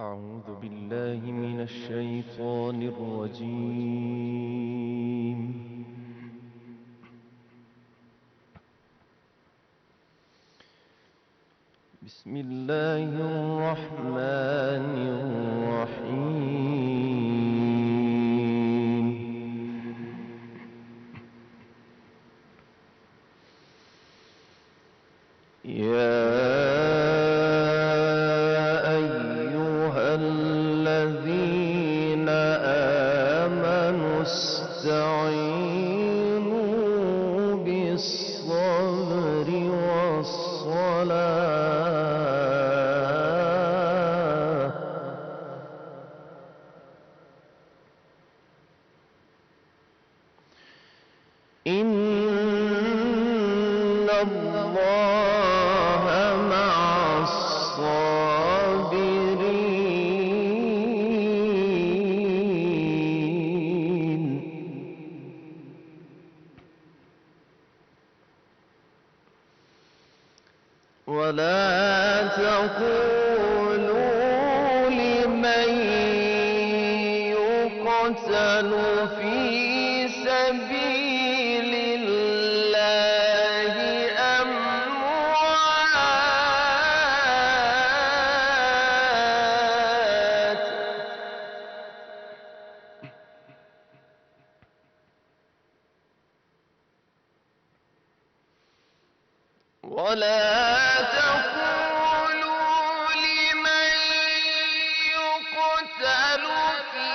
أعوذ بالله من الشيطان الرجيم. بسم الله الرحمن الرحيم. يا أيها الذين آمنوا استعينوا بالصبر والصلاة إن الله مع الصابرين. ولا تقولوا لمن يقتل في سبيل الله أموات ولا تقولوا لمن يقتل في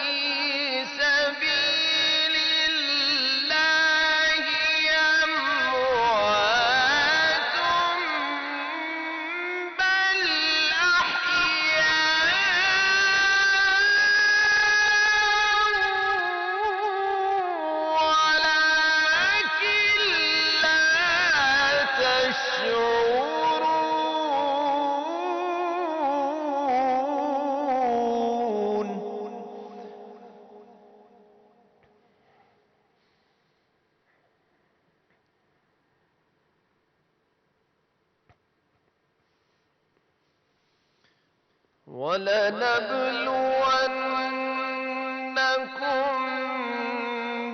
سبيل الله أموات بل أحياء ولكن لا تشعرون. ولنبلونكم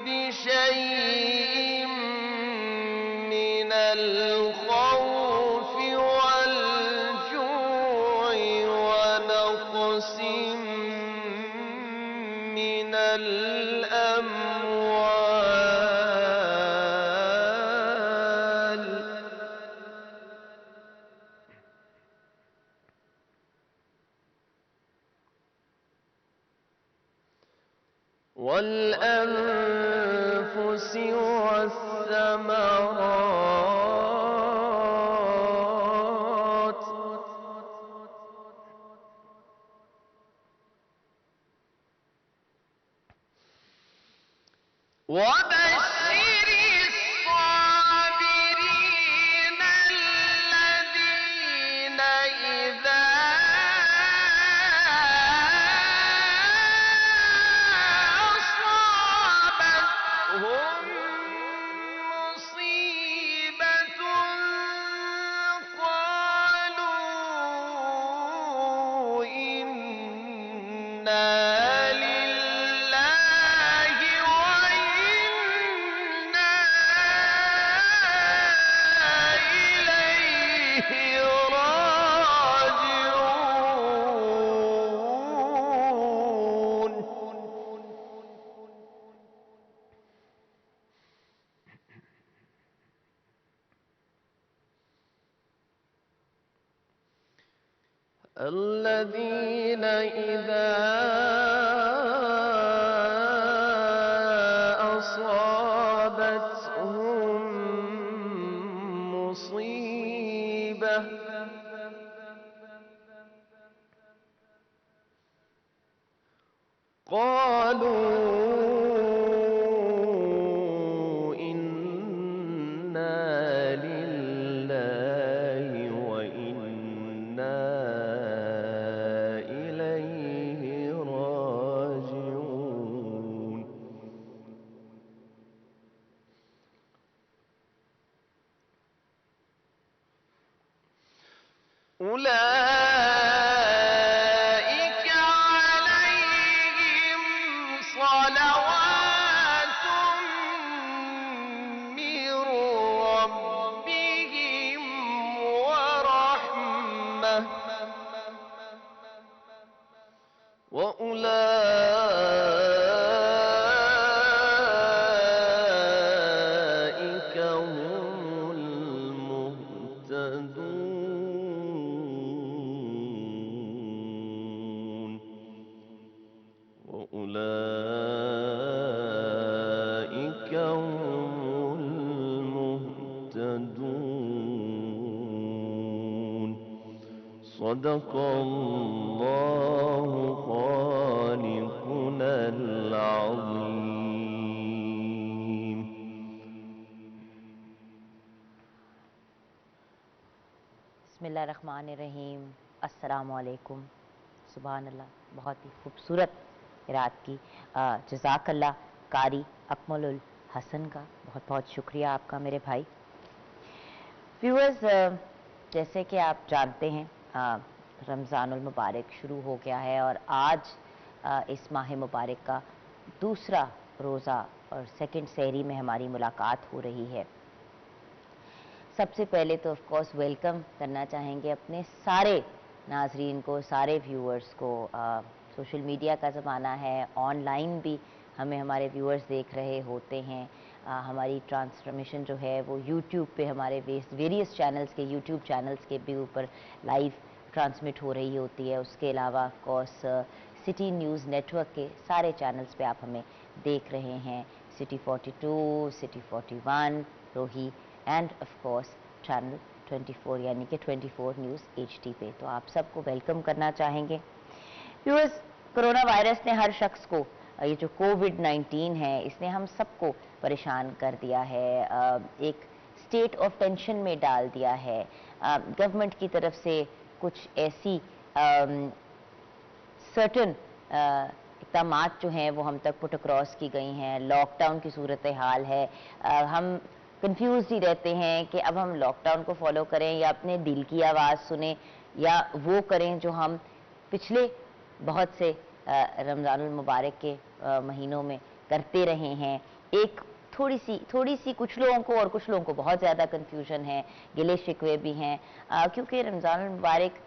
بشيء من الخوف والجوع ونقص من الأموال والأنفس والثمرات وبشر الصابرين الذين إذا أصابتهم مصيبة قالوا إنا لله وإنا إليه راجعون. الذين إذا أصابتهم مصيبة قالوا إنا لله وإنا إليه راجعون. أولئك صدق اللہ خالقنا العظیم۔ بسم اللہ الرحمن الرحیم۔ السلام علیکم۔ سبحان اللہ، بہت ہی خوبصورت قرات کی، جزاک اللہ قاری اکمل الحسن کا بہت بہت شکریہ آپ کا میرے بھائی۔ ویورز، جیسے کہ آپ جانتے ہیں رمضان المبارک شروع ہو گیا ہے اور آج اس ماہ مبارک کا دوسرا روزہ اور سیکنڈ سحری میں ہماری ملاقات ہو رہی ہے۔ سب سے پہلے تو آف کورس ویلکم کرنا چاہیں گے اپنے سارے ناظرین کو، سارے ویورز کو۔ سوشل میڈیا کا زمانہ ہے، آن لائن بھی ہمیں ہمارے ویورز دیکھ رہے ہوتے ہیں۔ ہماری ٹرانسفرمیشن جو ہے وہ یوٹیوب پہ ہمارے ویریس چینلز کے، یوٹیوب چینلز کے بھی اوپر لائیو ٹرانسمٹ ہو رہی ہوتی ہے۔ اس کے علاوہ of course city news network کے سارے چینلز پہ آپ ہمیں دیکھ رہے ہیں، city 42، city 41، Rohi, and of course channel 24 یعنی کہ 24 نیوز HD پہ۔ تو آپ سب کو ویلکم کرنا چاہیں گے۔ ویورز، کرونا وائرس نے ہر شخص کو، یہ جو کووڈ-19 ہے اس نے ہم سب کو پریشان کر دیا ہے، ایک اسٹیٹ آف ٹینشن میں ڈال دیا ہے۔ گورنمنٹ کی طرف سے کچھ ایسی سرٹن اقدامات جو ہیں وہ ہم تک پٹ اکراس کی گئی ہیں۔ لاک ڈاؤن کی صورتحال ہے، ہم کنفیوزڈ ہی رہتے ہیں کہ اب ہم لاک ڈاؤن کو فالو کریں یا اپنے دل کی آواز سنیں یا وہ کریں جو ہم پچھلے بہت سے رمضان المبارک کے مہینوں میں کرتے رہے ہیں۔ ایک تھوڑی سی کچھ لوگوں کو اور کچھ لوگوں کو بہت زیادہ کنفیوژن ہے، گلے شکوے بھی ہیں، کیونکہ رمضان المبارک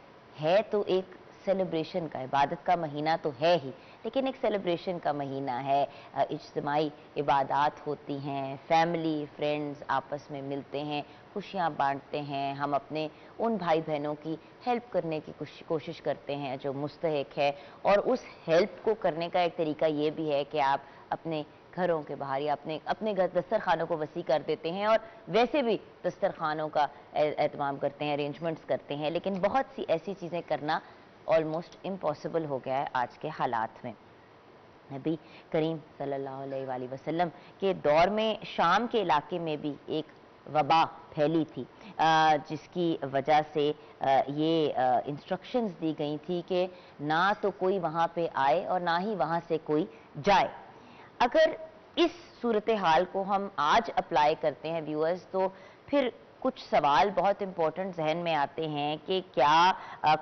ہے تو ایک سیلیبریشن کا، عبادت کا مہینہ تو ہے ہی، لیکن ایک سیلیبریشن کا مہینہ ہے۔ اجتماعی عبادات ہوتی ہیں، فیملی فرینڈز آپس میں ملتے ہیں، خوشیاں بانٹتے ہیں، ہم اپنے ان بھائی بہنوں کی ہیلپ کرنے کی کوشش کرتے ہیں جو مستحق ہے، اور اس ہیلپ کو کرنے کا ایک طریقہ یہ بھی ہے کہ آپ اپنے گھروں کے باہر یا اپنے دسترخوانوں کو وسیع کر دیتے ہیں، اور ویسے بھی دسترخوانوں کا اہتمام کرتے ہیں، ارینجمنٹس کرتے ہیں، لیکن بہت سی ایسی چیزیں کرنا آلموسٹ امپاسبل ہو گیا ہے آج کے حالات میں۔ نبی کریم صلی اللہ علیہ وآلہ وسلم کے دور میں شام کے علاقے میں بھی ایک وبا پھیلی تھی، جس کی وجہ سے یہ انسٹرکشنز دی گئی تھی کہ نہ تو کوئی وہاں پہ آئے اور نہ ہی وہاں سے کوئی جائے۔ اگر اس صورتحال کو ہم آج اپلائی کرتے ہیں ویورز، تو پھر کچھ سوال بہت امپورٹنٹ ذہن میں آتے ہیں کہ کیا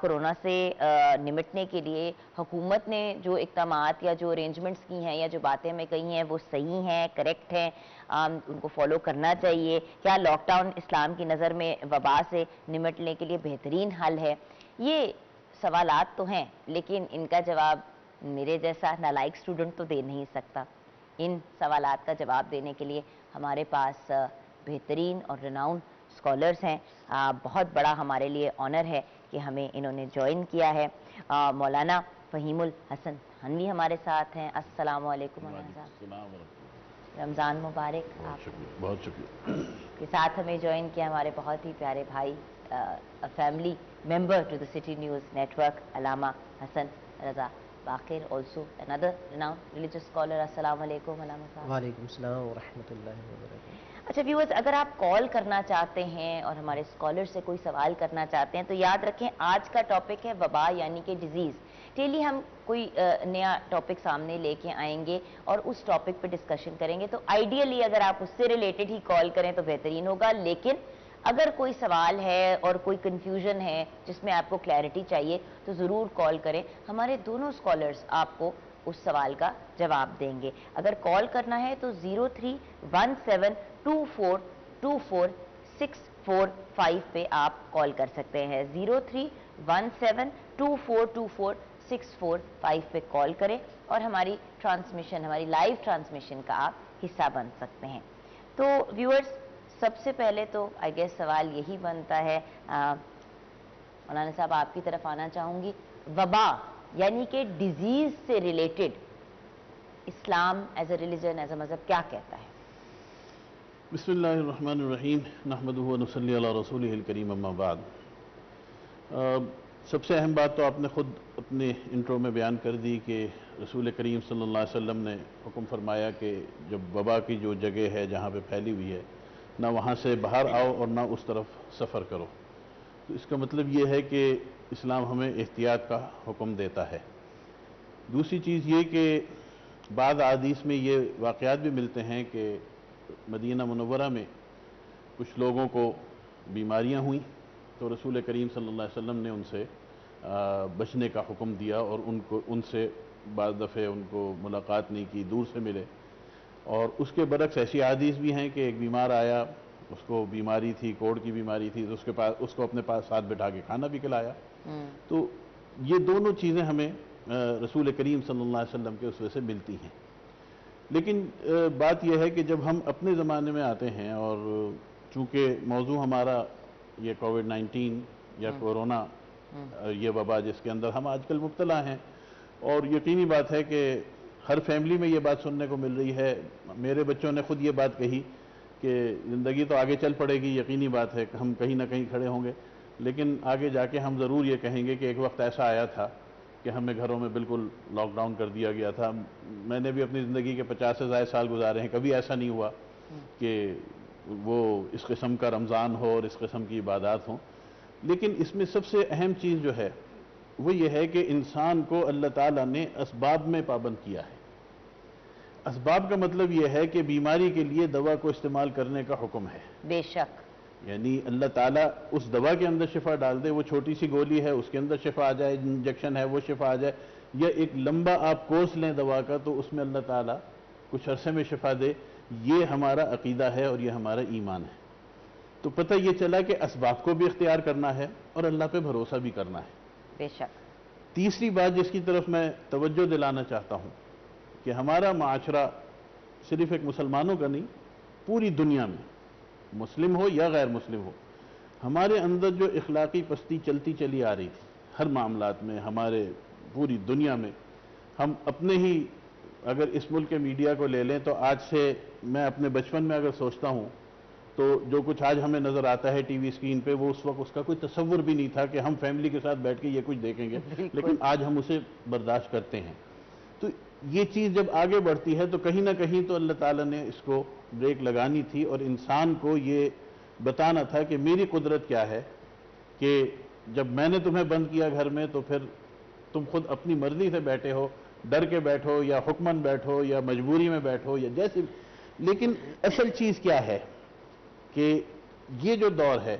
کرونا سے نمٹنے کے لیے حکومت نے جو اقدامات یا جو ارینجمنٹس کی ہیں یا جو باتیں ہمیں کہی ہیں وہ صحیح ہیں، کریکٹ ہیں، ان کو فالو کرنا چاہیے؟ کیا لاک ڈاؤن اسلام کی نظر میں وبا سے نمٹنے کے لیے بہترین حل ہے؟ یہ سوالات تو ہیں، لیکن ان کا جواب میرے جیسا نالائق اسٹوڈنٹ تو دے نہیں سکتا۔ ان سوالات کا جواب دینے کے لیے ہمارے پاس بہترین اور رناؤن اسکالرز ہیں۔ بہت بڑا ہمارے لیے آنر ہے کہ ہمیں انہوں نے جوائن کیا ہے۔ مولانا فہیم الحسن تھانوی ہمارے ساتھ ہیں۔ السلام علیکم مولانا صاحب، رمضان مبارک آپ کو۔ بہت شکریہ۔ کے ساتھ ہمیں جوائن کیا ہمارے بہت ہی پیارے بھائی، family member to the city news network, Allama Hassan Raza Baqir, also another renowned religious scholar۔ السلام علیکم علامہ صاحب۔ وعلیکم السلام ورحمۃ اللہ وبرکاتہ۔ اچھا ویورز، اگر آپ کال کرنا چاہتے ہیں اور ہمارے اسکالر سے کوئی سوال کرنا چاہتے ہیں تو یاد رکھیں آج کا ٹاپک ہے وبا یعنی کہ ڈیزیز۔ ڈیلی ہم کوئی نیا ٹاپک سامنے لے کے آئیں گے اور اس ٹاپک پہ ڈسکشن کریں گے، تو آئیڈیلی اگر آپ اس سے ریلیٹڈ ہی کال کریں تو بہترین ہوگا، لیکن اگر کوئی سوال ہے اور کوئی کنفیوژن ہے جس میں آپ کو کلیئرٹی چاہیے تو ضرور کال کریں۔ ہمارے دونوں اسکالرز آپ کو اس سوال کا جواب دیں گے۔ اگر کال کرنا ہے تو 0317242464 پہ آپ کال کر سکتے ہیں۔ 0317242464 پہ کال کریں اور ہماری ٹرانسمیشن، ہماری لائیو ٹرانسمیشن کا آپ حصہ بن سکتے ہیں۔ تو ویورز، سب سے پہلے تو آئی گیس سوال یہی بنتا ہے، مولانا صاحب آپ کی طرف آنا چاہوں گی، وبا یعنی کہ ڈیزیز سے related Islam as a religion, as a مذہب کیا کہتا ہے؟ بسم اللہ الرحمن الرحیم، نحمدہ و نصلی علی رسولہ الکریم، اما بعد۔ سب سے اہم بات تو آپ نے خود اپنے انٹرو میں بیان کر دی کہ رسول کریم صلی اللہ علیہ وسلم نے حکم فرمایا کہ جب وبا کی جو جگہ ہے جہاں پہ پھیلی ہوئی ہے نہ وہاں سے باہر آؤ اور نہ اس طرف سفر کرو. تو اس کا مطلب یہ ہے کہ اسلام ہمیں احتیاط کا حکم دیتا ہے. دوسری چیز یہ کہ بعض احادیث میں یہ واقعات بھی ملتے ہیں کہ مدینہ منورہ میں کچھ لوگوں کو بیماریاں ہوئیں تو رسول کریم صلی اللہ علیہ وسلم نے ان سے بچنے کا حکم دیا اور ان سے بعض دفعے ان کو ملاقات نہیں کی, دور سے ملے. اور اس کے برعکس ایسی احادیث بھی ہیں کہ ایک بیمار آیا, اس کو بیماری تھی, کوڑ کی بیماری تھی, تو اس کو اپنے پاس ساتھ بٹھا کے کھانا بھی کھلایا. تو یہ دونوں چیزیں ہمیں رسول کریم صلی اللہ علیہ وسلم کے اسوے سے ملتی ہیں. لیکن بات یہ ہے کہ جب ہم اپنے زمانے میں آتے ہیں اور چونکہ موضوع ہمارا یہ کووڈ-19 یا کورونا یہ وبا جس کے اندر ہم آج کل مبتلا ہیں, اور یقینی بات ہے کہ ہر فیملی میں یہ بات سننے کو مل رہی ہے. میرے بچوں نے خود یہ بات کہی کہ زندگی تو آگے چل پڑے گی, یقینی بات ہے کہ ہم کہیں نہ کہیں کھڑے ہوں گے, لیکن آگے جا کے ہم ضرور یہ کہیں گے کہ ایک وقت ایسا آیا تھا کہ ہمیں گھروں میں بالکل لاک ڈاؤن کر دیا گیا تھا. میں نے بھی اپنی زندگی کے 50 سے زائد سال گزارے ہیں, کبھی ایسا نہیں ہوا کہ وہ اس قسم کا رمضان ہو اور اس قسم کی عبادات ہوں. لیکن اس میں سب سے اہم چیز جو ہے وہ یہ ہے کہ انسان کو اللہ تعالیٰ نے اسباب میں پابند کیا ہے. اسباب کا مطلب یہ ہے کہ بیماری کے لیے دوا کو استعمال کرنے کا حکم ہے. بے شک. یعنی اللہ تعالیٰ اس دوا کے اندر شفا ڈال دے, وہ چھوٹی سی گولی ہے اس کے اندر شفا آ جائے, انجیکشن ہے وہ شفا آ جائے, یا ایک لمبا آپ کورس لیں دوا کا تو اس میں اللہ تعالیٰ کچھ عرصے میں شفا دے. یہ ہمارا عقیدہ ہے اور یہ ہمارا ایمان ہے. تو پتہ یہ چلا کہ اسباب کو بھی اختیار کرنا ہے اور اللہ پہ بھروسہ بھی کرنا ہے. بے شک. تیسری بات جس کی طرف میں توجہ دلانا چاہتا ہوں کہ ہمارا معاشرہ صرف ایک مسلمانوں کا نہیں, پوری دنیا میں مسلم ہو یا غیر مسلم ہو, ہمارے اندر جو اخلاقی پستی چلتی چلی آ رہی تھی ہر معاملات میں, ہمارے پوری دنیا میں, ہم اپنے ہی اگر اس ملک کے میڈیا کو لے لیں تو آج سے میں اپنے بچپن میں اگر سوچتا ہوں تو جو کچھ آج ہمیں نظر آتا ہے ٹی وی اسکرین پہ, وہ اس وقت اس کا کوئی تصور بھی نہیں تھا کہ ہم فیملی کے ساتھ بیٹھ کے یہ کچھ دیکھیں گے, لیکن آج ہم اسے برداشت کرتے ہیں. تو یہ چیز جب آگے بڑھتی ہے تو کہیں نہ کہیں تو اللہ تعالیٰ نے اس کو بریک لگانی تھی اور انسان کو یہ بتانا تھا کہ میری قدرت کیا ہے کہ جب میں نے تمہیں بند کیا گھر میں تو پھر تم خود اپنی مرضی سے بیٹھے ہو, ڈر کے بیٹھو یا حکمن بیٹھو یا مجبوری میں بیٹھو یا جیسے. لیکن اصل چیز کیا ہے کہ یہ جو دور ہے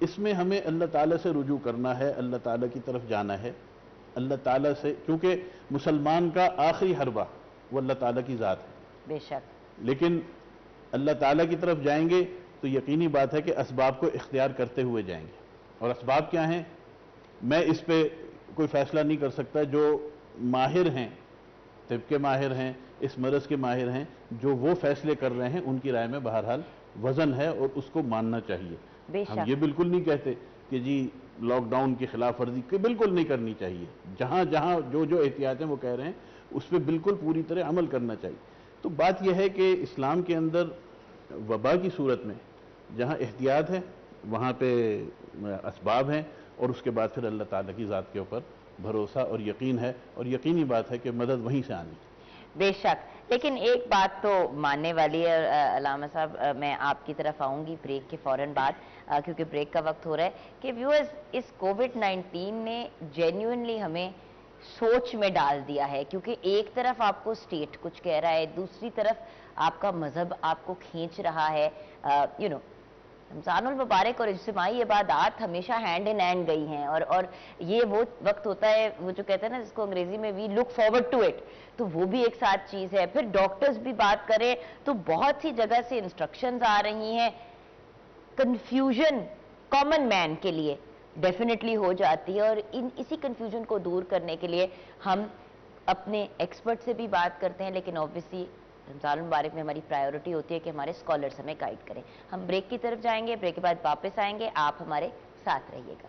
اس میں ہمیں اللہ تعالیٰ سے رجوع کرنا ہے, اللہ تعالیٰ کی طرف جانا ہے. اللہ تعالیٰ سے, کیونکہ مسلمان کا آخری حربہ وہ اللہ تعالیٰ کی ذات ہے. بے شک. لیکن اللہ تعالیٰ کی طرف جائیں گے تو یقینی بات ہے کہ اسباب کو اختیار کرتے ہوئے جائیں گے. اور اسباب کیا ہیں میں اس پہ کوئی فیصلہ نہیں کر سکتا. جو ماہر ہیں, طب کے ماہر ہیں, اس مرض کے ماہر ہیں, جو وہ فیصلے کر رہے ہیں ان کی رائے میں بہرحال وزن ہے اور اس کو ماننا چاہیے. ہم یہ بالکل نہیں کہتے کہ جی لاک ڈاؤن کی خلاف ورزی بالکل نہیں کرنی چاہیے. جہاں جہاں جو احتیاطیں وہ کہہ رہے ہیں اس پہ بالکل پوری طرح عمل کرنا چاہیے. تو بات یہ ہے کہ اسلام کے اندر وبا کی صورت میں جہاں احتیاط ہے وہاں پہ اسباب ہیں, اور اس کے بعد پھر اللہ تعالیٰ کی ذات کے اوپر بھروسہ اور یقین ہے, اور یقینی بات ہے کہ مدد وہیں سے آنی. بے شک. لیکن ایک بات تو ماننے والی ہے علامہ صاحب, میں آپ کی طرف آؤں گی بریک کے فوراً بعد کیونکہ بریک کا وقت ہو رہا ہے, کہ ویورز اس کووڈ-19 نے جینیونلی ہمیں سوچ میں ڈال دیا ہے. کیونکہ ایک طرف آپ کو اسٹیٹ کچھ کہہ رہا ہے, دوسری طرف آپ کا مذہب آپ کو کھینچ رہا ہے. رمضان المبارک اور اجتماعی عبادات ہمیشہ ہینڈ ان ہینڈ گئی ہیں, اور یہ وہ وقت ہوتا ہے وہ جو کہتے ہیں نا جس کو انگریزی میں وی لک فارورڈ ٹو اٹ, تو وہ بھی ایک ساتھ چیز ہے. پھر ڈاکٹرز بھی بات کریں تو بہت سی جگہ سے انسٹرکشنز آ رہی ہیں. کنفیوژن کامن مین کے لیے ڈیفینیٹلی ہو جاتی ہے, اور اسی کنفیوژن کو دور کرنے کے لیے ہم اپنے ایکسپرٹ سے بھی بات کرتے ہیں. لیکن اوبویسلی رمضان المبارک میں ہماری پرائیورٹی ہوتی ہے کہ ہمارے اسکالرز ہمیں گائیڈ کریں. ہم بریک کی طرف جائیں گے, بریک کے بعد واپس آئیں گے, آپ ہمارے ساتھ رہیے گا.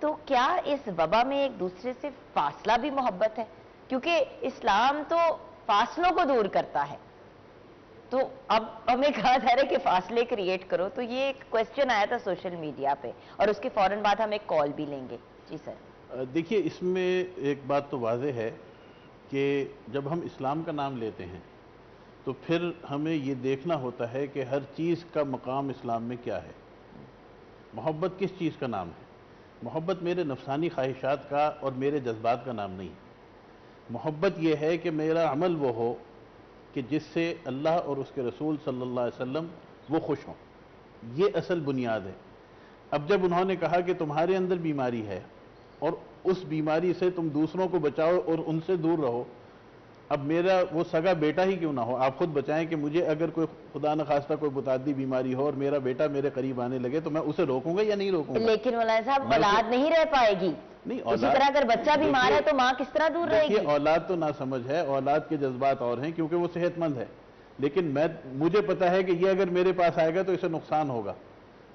تو کیا اس وبا میں ایک دوسرے سے فاصلہ بھی محبت ہے؟ کیونکہ اسلام تو فاصلوں کو دور کرتا ہے، تو اب ہمیں کہا جا رہا ہے کہ فاصلے کریٹ کرو. تو یہ ایک کویسچن آیا تھا سوشل میڈیا پہ، اور اس کے فوراً بعد ہم ایک کال بھی لیں گے. جی سر. دیکھیے اس میں ایک بات تو واضح ہے کہ جب ہم اسلام کا نام لیتے ہیں تو پھر ہمیں یہ دیکھنا ہوتا ہے کہ ہر چیز کا مقام اسلام میں کیا ہے. محبت کس چیز کا نام ہے؟ محبت میرے نفسانی خواہشات کا اور میرے جذبات کا نام نہیں. محبت یہ ہے کہ میرا عمل وہ ہو کہ جس سے اللہ اور اس کے رسول صلی اللہ علیہ وسلم وہ خوش ہوں. یہ اصل بنیاد ہے. اب جب انہوں نے کہا کہ تمہارے اندر بیماری ہے اور اس بیماری سے تم دوسروں کو بچاؤ اور ان سے دور رہو، اب میرا وہ سگا بیٹا ہی کیوں نہ ہو، آپ خود بچائیں کہ مجھے اگر کوئی خدا نخواستہ کوئی متعدی بیماری ہو اور میرا بیٹا میرے قریب آنے لگے تو میں اسے روکوں گا یا نہیں روکوں گا؟ لیکن مولانا صاحب اولاد نہیں رہ پائے گی. نہیں، اسی طرح اگر بچہ بیمار ہے تو ماں کس طرح دور رہے گی؟ دیکھیے اولاد تو نہ سمجھ ہے، اولاد کے جذبات اور ہیں کیونکہ وہ صحت مند ہے، لیکن مجھے پتا ہے کہ یہ اگر میرے پاس آئے گا تو اسے نقصان ہوگا.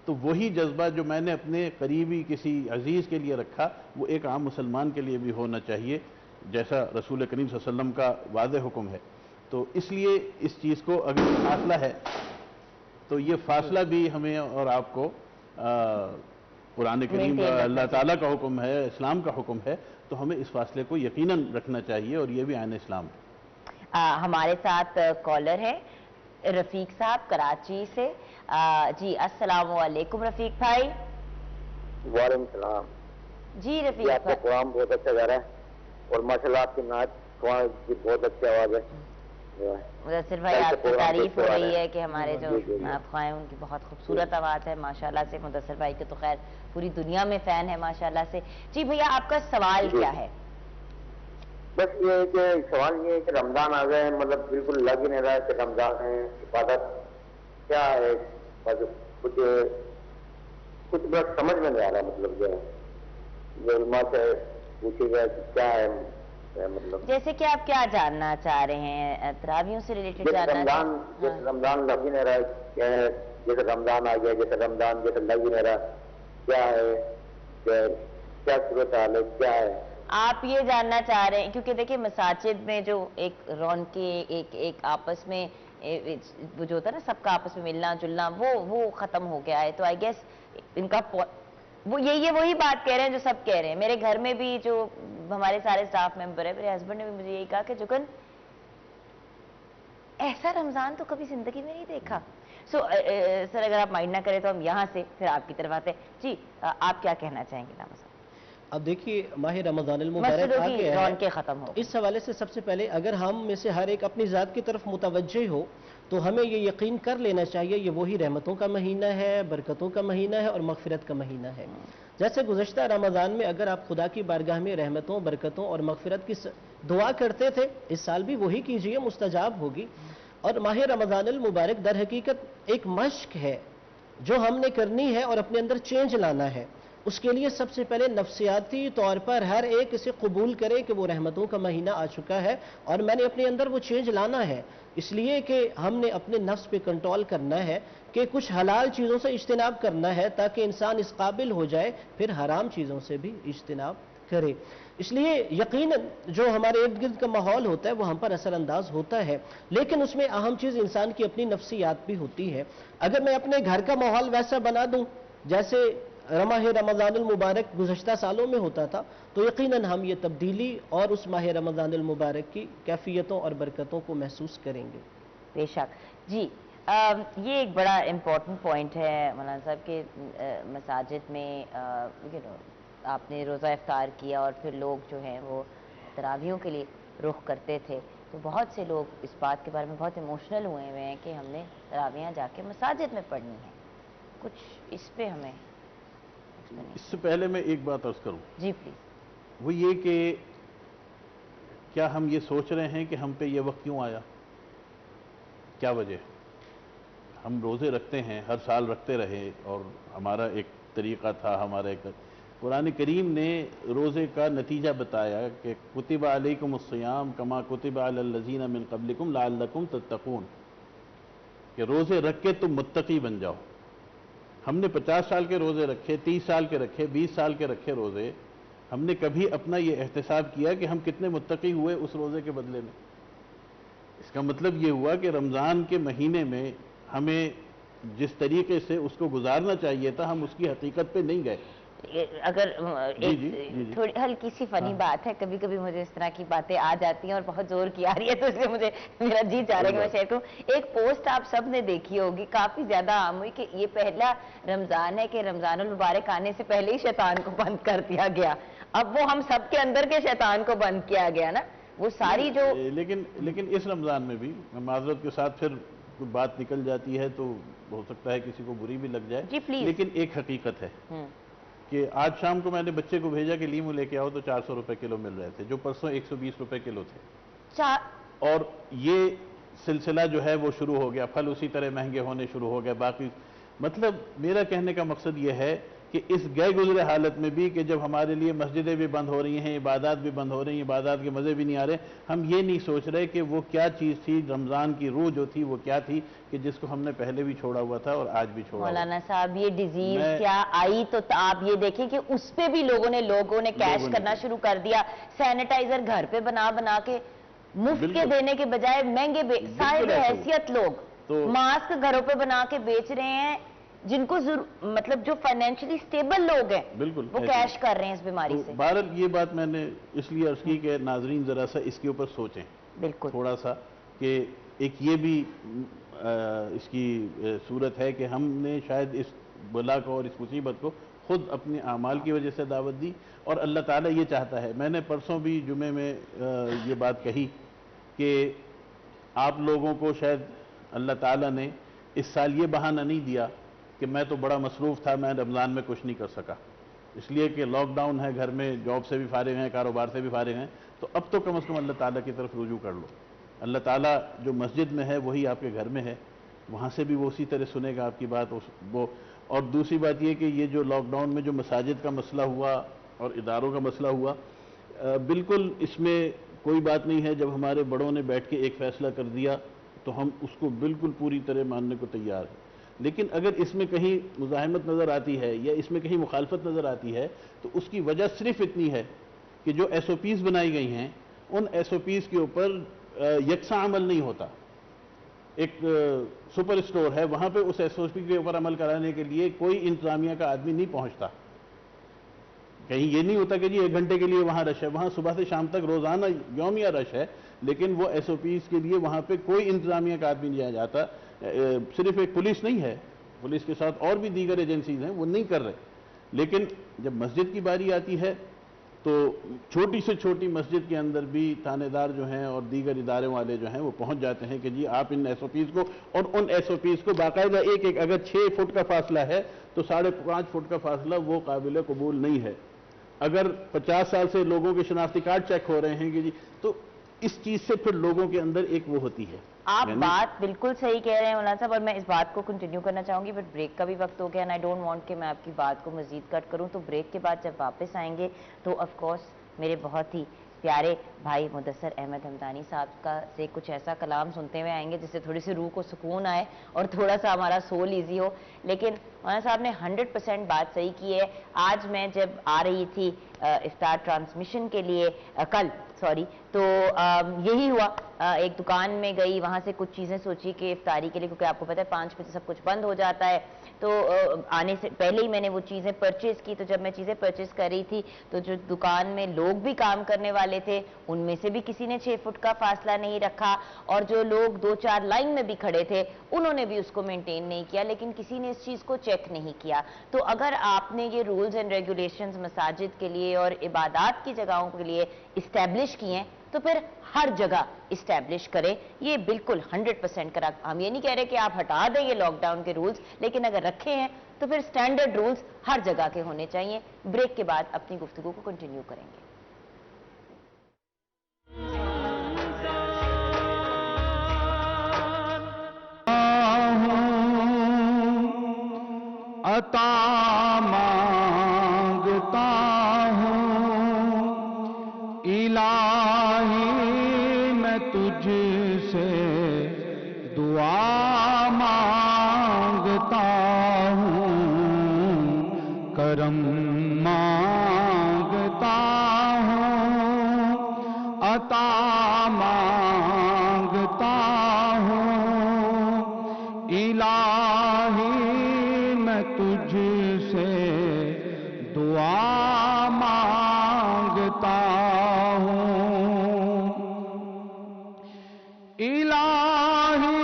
تو وہی جذبہ جو میں نے اپنے قریبی کسی عزیز کے لیے رکھا وہ ایک عام مسلمان کے لیے بھی ہونا چاہیے، جیسا رسول کریم صلی اللہ علیہ وسلم کا واضح حکم ہے. تو اس لیے اس چیز کو اگر فاصلہ ہے تو یہ فاصلہ بھی ہمیں اور آپ کو قرآن کریم اللہ تعالیٰ کا حکم ہے، اسلام کا حکم ہے، تو ہمیں اس فاصلے کو یقیناً رکھنا چاہیے، اور یہ بھی عین اسلام ہے. ہمارے ساتھ کالر ہے رفیق صاحب کراچی سے. جی السلام علیکم رفیق بھائی. وعلیکم السلام. جی آپ رفیق کا بھائی. پروگرام بہت اچھا جا رہا ہے اور ماشاءاللہ آپ کی نعت کی بہت اچھی آواز ہے. مدثر بھائی آپ کی تعریف ہو رہی ہے کہ ہمارے جو جی، جی، جی. خواہیں ان کی بہت خوبصورت آواز ہے ماشاءاللہ سے. مدثر بھائی کے تو خیر پوری دنیا میں فین ہے ماشاءاللہ سے. جی بھیا آپ کا سوال جی. کیا ہے؟ بس یہ ہے کہ سوال یہ ہے کہ رمضان آ گئے، مطلب بالکل لگ ہی نہیں رہا ہے کہ رمضان ہے. عبادت کیا ہے؟ بس کچھ بس سمجھ میں نہیں آ رہا. مطلب جو علماء سے پوچھے گا کہ کیا ہے مطلب. جیسے کہ آپ کیا جاننا چاہ رہے ہیں؟ تراویحوں سے ریلیٹڈ جاننا جیسے رمضان لگ ہی نہیں رہا ہے، کیا ہے؟ جیسے رمضان آ گیا، جیسے رمضان جیسے لگ ہی نہیں رہا، کیا ہے؟ کیا صورت حال ہے؟ کیا ہے؟ آپ یہ جاننا چاہ رہے ہیں کیونکہ دیکھیں مساجد میں جو ایک رونقیں ایک آپس میں وہ جو ہوتا ہے نا سب کا آپس میں ملنا جلنا وہ ختم ہو گیا ہے. تو آئی گیس ان کا وہ یہ وہی بات کہہ رہے ہیں جو سب کہہ رہے ہیں. میرے گھر میں بھی جو ہمارے سارے سٹاف ممبر ہیں، میرے ہسبینڈ نے بھی مجھے یہی کہا کہ جگن ایسا رمضان تو کبھی زندگی میں نہیں دیکھا. سر اگر آپ مائنڈ نہ کریں تو ہم یہاں سے پھر آپ کی طرف آتے ہیں. جی آپ کیا کہنا چاہیں گے ناما صاحب؟ اب دیکھیے ماہ رمضان المبارک آ گیا ہے. رونقیں ختم ہو. اس حوالے سے سب سے پہلے اگر ہم میں سے ہر ایک اپنی ذات کی طرف متوجہ ہو تو ہمیں یہ یقین کر لینا چاہیے یہ وہی رحمتوں کا مہینہ ہے، برکتوں کا مہینہ ہے اور مغفرت کا مہینہ ہے. جیسے گزشتہ رمضان میں اگر آپ خدا کی بارگاہ میں رحمتوں، برکتوں اور مغفرت کی دعا کرتے تھے، اس سال بھی وہی کیجئے، مستجاب ہوگی. اور ماہ رمضان المبارک در حقیقت ایک مشق ہے جو ہم نے کرنی ہے اور اپنے اندر چینج لانا ہے. اس کے لیے سب سے پہلے نفسیاتی طور پر ہر ایک اسے قبول کرے کہ وہ رحمتوں کا مہینہ آ چکا ہے اور میں نے اپنے اندر وہ چینج لانا ہے. اس لیے کہ ہم نے اپنے نفس پہ کنٹرول کرنا ہے کہ کچھ حلال چیزوں سے اجتناب کرنا ہے تاکہ انسان اس قابل ہو جائے پھر حرام چیزوں سے بھی اجتناب کرے. اس لیے یقیناً جو ہمارے ارد گرد کا ماحول ہوتا ہے وہ ہم پر اثر انداز ہوتا ہے، لیکن اس میں اہم چیز انسان کی اپنی نفسیات بھی ہوتی ہے. اگر میں اپنے گھر کا ماحول ویسا بنا دوں جیسے ماہ رمضان المبارک گزشتہ سالوں میں ہوتا تھا تو یقیناً ہم یہ تبدیلی اور اس ماہ رمضان المبارک کی کیفیتوں اور برکتوں کو محسوس کریں گے. بے شک. جی یہ ایک بڑا امپورٹنٹ پوائنٹ ہے مولانا صاحب کہ مساجد میں آپ نے روزہ افطار کیا اور پھر لوگ جو ہیں وہ تراویحوں کے لیے رخ کرتے تھے، تو بہت سے لوگ اس بات کے بارے میں بہت ایموشنل ہوئے ہیں کہ ہم نے تراویحاں جا کے مساجد میں پڑھنی ہے. کچھ اس پہ ہمیں اس سے پہلے میں ایک بات عرض کروں. جی پلیز. وہ یہ کہ کیا ہم یہ سوچ رہے ہیں کہ ہم پہ یہ وقت کیوں آیا؟ کیا وجہ؟ ہم روزے رکھتے ہیں، ہر سال رکھتے رہے اور ہمارا ایک طریقہ تھا، ہمارا ایک قرآن کریم نے روزے کا نتیجہ بتایا کہ کتب علیکم الصیام کما کتب علی الذین من قبلکم لعلکم تتقون، کہ روزے رکھ کے تم متقی بن جاؤ. ہم نے 50 سال کے روزے رکھے، 30 سال کے رکھے، 20 سال کے رکھے روزے، ہم نے کبھی اپنا یہ احتساب کیا کہ ہم کتنے متقی ہوئے اس روزے کے بدلے میں؟ اس کا مطلب یہ ہوا کہ رمضان کے مہینے میں ہمیں جس طریقے سے اس کو گزارنا چاہیے تھا ہم اس کی حقیقت پہ نہیں گئے. اگر جی. تھوڑی ہلکی سی فنی بات ہے، کبھی کبھی مجھے اس طرح کی باتیں آ جاتی ہیں اور بہت زور کی آ رہی ہے، تو اس لیے مجھے میرا جی چاہ رہا ہے کہ میں شیئر کروں. ایک پوسٹ آپ سب نے دیکھی ہوگی، کافی زیادہ عام ہوئی، کہ یہ پہلا رمضان ہے کہ رمضان المبارک آنے سے پہلے ہی شیطان کو بند کر دیا گیا. اب وہ ہم سب کے اندر کے شیطان کو بند کیا گیا نا، وہ ساری جو لیکن اس رمضان میں بھی معذرت کے ساتھ پھر کوئی بات نکل جاتی ہے تو ہو سکتا ہے کسی کو بری بھی لگ جائے. جی پلیز. لیکن ایک حقیقت ہے کہ آج شام کو میں نے بچے کو بھیجا کہ لیمو لے کے آؤ تو 400 روپے کلو مل رہے تھے، جو پرسوں 120 روپے کلو تھے. اور یہ سلسلہ جو ہے وہ شروع ہو گیا، پھل اسی طرح مہنگے ہونے شروع ہو گئے. باقی مطلب میرا کہنے کا مقصد یہ ہے کہ اس گئے گزرے حالت میں بھی کہ جب ہمارے لیے مسجدیں بھی بند ہو رہی ہیں، عبادات بھی بند ہو رہی ہیں، عبادات کے مزے بھی نہیں آ رہے، ہم یہ نہیں سوچ رہے کہ وہ کیا چیز تھی، رمضان کی روح جو تھی وہ کیا تھی کہ جس کو ہم نے پہلے بھی چھوڑا ہوا تھا اور آج بھی چھوڑا ہوا. مولانا صاحب یہ ڈیزیز کیا آئی تو آپ یہ دیکھیں کہ اس پہ بھی لوگوں نے کیش کرنا شروع کر دیا. سینیٹائزر گھر پہ بنا کے مفت کے دینے کے بجائے مہنگے صاحب حیثیت لوگ ماسک گھروں پہ بنا کے بیچ رہے ہیں، جن کو مطلب جو فائنینشلی سٹیبل لوگ ہیں وہ کیش کر رہے ہیں اس بیماری سے. بہرحال یہ بات میں نے اس لیے عرض کی کہ ناظرین ذرا سا اس کے اوپر سوچیں بالکل تھوڑا سا، کہ ایک یہ بھی اس کی صورت ہے کہ ہم نے شاید اس بلا کو اور اس مصیبت کو خود اپنے اعمال کی وجہ سے دعوت دی، اور اللہ تعالیٰ یہ چاہتا ہے. میں نے پرسوں بھی جمعے میں یہ بات کہی کہ آپ لوگوں کو شاید اللہ تعالیٰ نے اس سال یہ بہانہ نہیں دیا کہ میں تو بڑا مصروف تھا، میں رمضان میں کچھ نہیں کر سکا، اس لیے کہ لاک ڈاؤن ہے، گھر میں جاب سے بھی فارغ ہیں، کاروبار سے بھی فارغ ہیں، تو اب تو کم از کم اللہ تعالیٰ کی طرف رجوع کر لو. اللہ تعالیٰ جو مسجد میں ہے وہی آپ کے گھر میں ہے، وہاں سے بھی وہ اسی طرح سنے گا آپ کی بات. اور دوسری بات یہ کہ یہ جو لاک ڈاؤن میں جو مساجد کا مسئلہ ہوا اور اداروں کا مسئلہ ہوا، بالکل اس میں کوئی بات نہیں ہے. جب ہمارے بڑوں نے بیٹھ کے ایک فیصلہ کر دیا تو ہم اس کو بالکل پوری طرح ماننے کو تیار ہیں. لیکن اگر اس میں کہیں مزاحمت نظر آتی ہے یا اس میں کہیں مخالفت نظر آتی ہے تو اس کی وجہ صرف اتنی ہے کہ جو ایس او پیز بنائی گئی ہیں ان ایس او پیز کے اوپر یکساں عمل نہیں ہوتا. ایک سپر اسٹور ہے، وہاں پہ اس ایس او پی کے اوپر عمل کرانے کے لیے کوئی انتظامیہ کا آدمی نہیں پہنچتا. کہیں یہ نہیں ہوتا کہ جی 1 گھنٹے کے لیے وہاں رش ہے، وہاں صبح سے شام تک روزانہ یومیہ رش ہے، لیکن وہ ایس او پیز کے لیے وہاں پہ کوئی انتظامیہ کا آدمی نہیں جاتا. صرف ایک پولیس نہیں ہے، پولیس کے ساتھ اور بھی دیگر ایجنسیز ہیں، وہ نہیں کر رہے. لیکن جب مسجد کی باری آتی ہے تو چھوٹی سے چھوٹی مسجد کے اندر بھی تھانے دار جو ہیں اور دیگر ادارے والے جو ہیں وہ پہنچ جاتے ہیں کہ جی آپ ان ایس او پیز کو، اور ان ایس او پیز کو باقاعدہ ایک اگر 6 فٹ کا فاصلہ ہے تو 5.5 فٹ کا فاصلہ وہ قابل قبول نہیں ہے. اگر 50 سال سے لوگوں کے شناختی کارڈ چیک ہو رہے ہیں کہ جی، تو اس چیز سے پھر لوگوں کے اندر ایک وہ ہوتی ہے. آپ بات بالکل صحیح کہہ رہے ہیں مولانا صاحب، اور میں اس بات کو کنٹینیو کرنا چاہوں گی، بٹ بریک کا بھی وقت ہو گیا، اینڈ آئی ڈونٹ وانٹ کہ میں آپ کی بات کو مزید کٹ کروں. تو بریک کے بعد جب واپس آئیں گے تو آف کورس میرے بہت ہی پیارے بھائی مدثر احمد حمدانی صاحب کا سے کچھ ایسا کلام سنتے ہوئے آئیں گے جس سے تھوڑی سی روح کو سکون آئے اور تھوڑا سا ہمارا سول ایزی ہو. لیکن مولانا صاحب نے 100% بات صحیح کی ہے. آج میں جب آ رہی تھی افطار ٹرانسمیشن کے لیے تو یہی ہوا، ایک دکان میں گئی، وہاں سے کچھ چیزیں سوچی کہ افطاری کے لیے، کیونکہ آپ کو پتہ ہے 5 بجے سب کچھ بند ہو جاتا ہے، تو آنے سے پہلے ہی میں نے وہ چیزیں پرچیز کی. تو جب میں چیزیں پرچیز کر رہی تھی تو جو دکان میں لوگ بھی کام کرنے والے تھے ان میں سے بھی کسی نے 6 فٹ کا فاصلہ نہیں رکھا، اور جو لوگ 2-4 لائن میں بھی کھڑے تھے انہوں نے بھی اس کو مینٹین نہیں کیا، لیکن کسی نے اس چیز کو چیک نہیں کیا. تو اگر آپ نے یہ رولز اینڈ ریگولیشنز مساجد کے لیے اور عبادات کی جگہوں کے لیے اسٹیبلش کیے ہیں تو پھر ہر جگہ اسٹیبلش کریں. یہ بالکل 100% کرا. ہم یہ نہیں کہہ رہے کہ آپ ہٹا دیں یہ لاک ڈاؤن کے رولز، لیکن اگر رکھے ہیں تو پھر سٹینڈرڈ رولز ہر جگہ کے ہونے چاہیے. بریک کے بعد اپنی گفتگو کو کنٹینیو کریں گے. عطا مانگتا ہوں الہی میں تجھ سے، دعا مانگتا ہوں الہی میں تجھ سے دعا مانگتا ہوں، الہی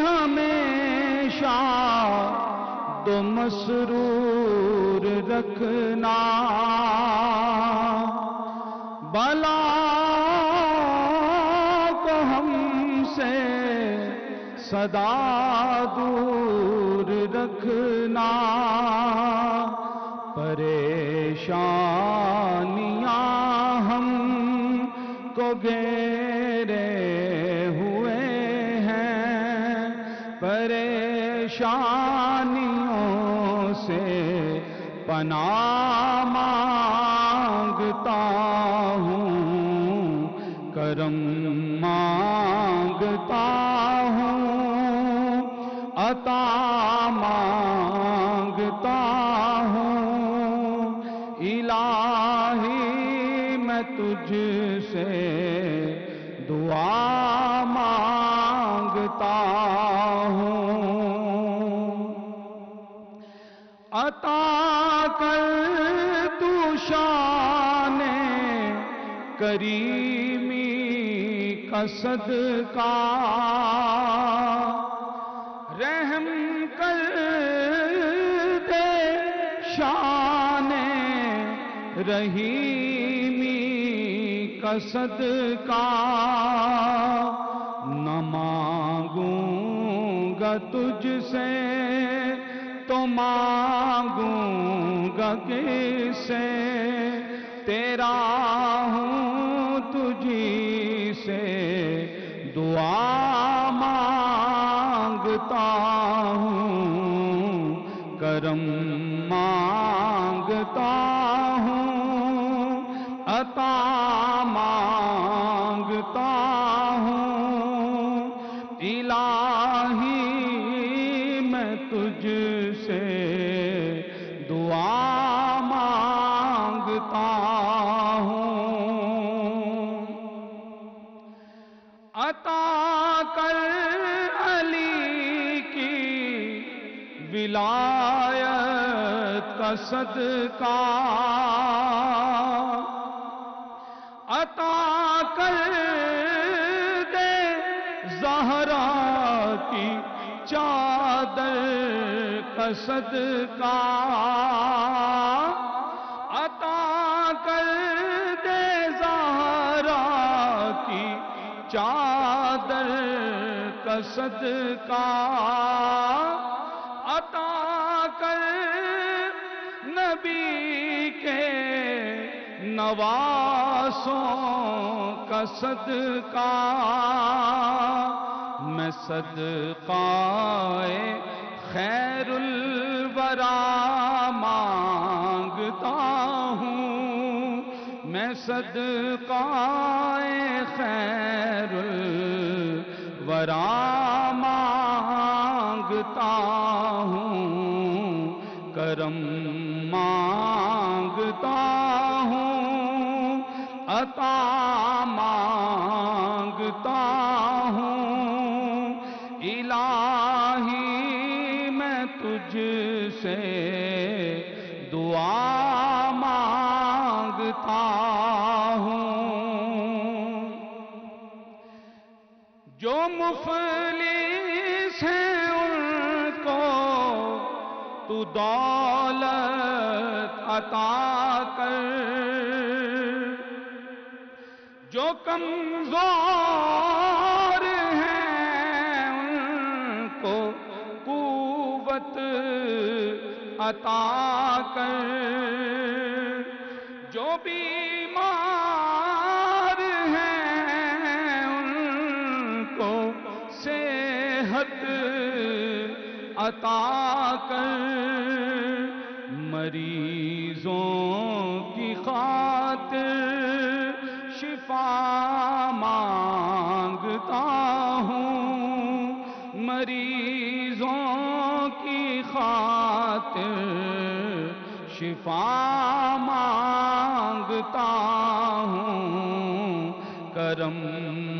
ہمیشہ تو مسرور رکھنا، بلا کو ہم سے سدا دور رکھنا، پریشانیاں ہم کو گھیرے ہوئے ہیں، پریشانیوں سے پناہ مانگتا ہوں، کرم مانگتا ہوں، عطا مانگتا ہوں، الہی میں تجھ سے دعا مانگتا ہوں، عطا کر تو شان کریمی کا صدقہ، رحم کر دے شان رحیمی کا صدقہ، نہ مانگوں گا تجھ سے تو مانگوں گا کس سے، تیرا ہوں تجھی سے دعا مانگتا ہوں، کرم مانگتا ہوں، عطا مانگتا ہوں، الہی میں تجھ سے دعا مانگتا ہوں، عطا کر علی کی ولایت کا صدقہ، عطا کر دے زہرا کی چادر کا صدقہ، عطا کر دے زہرا کی چادر کا صدقہ، عطا کر نبی کے نواسوں کا صدقہ، میں صدقہ خیر الورا مانگتا ہوں، میں صدقہ خیر الورا مانگتا ہوں، کرم مانگتا ہوں، عطا مانگتا ہوں، الہی میں تجھ سے دعا مانگتا ہوں، جو مفلس ہیں ان کو تو دولت عطا کر، جو کمزور ہیں ان کو قوت عطا کر، جو بیمار ہیں ان کو صحت عطا کر، مریضوں کی خاطر شفا مانگتا ہوں، مریضوں کی خاطر شفا مانگتا ہوں، کرم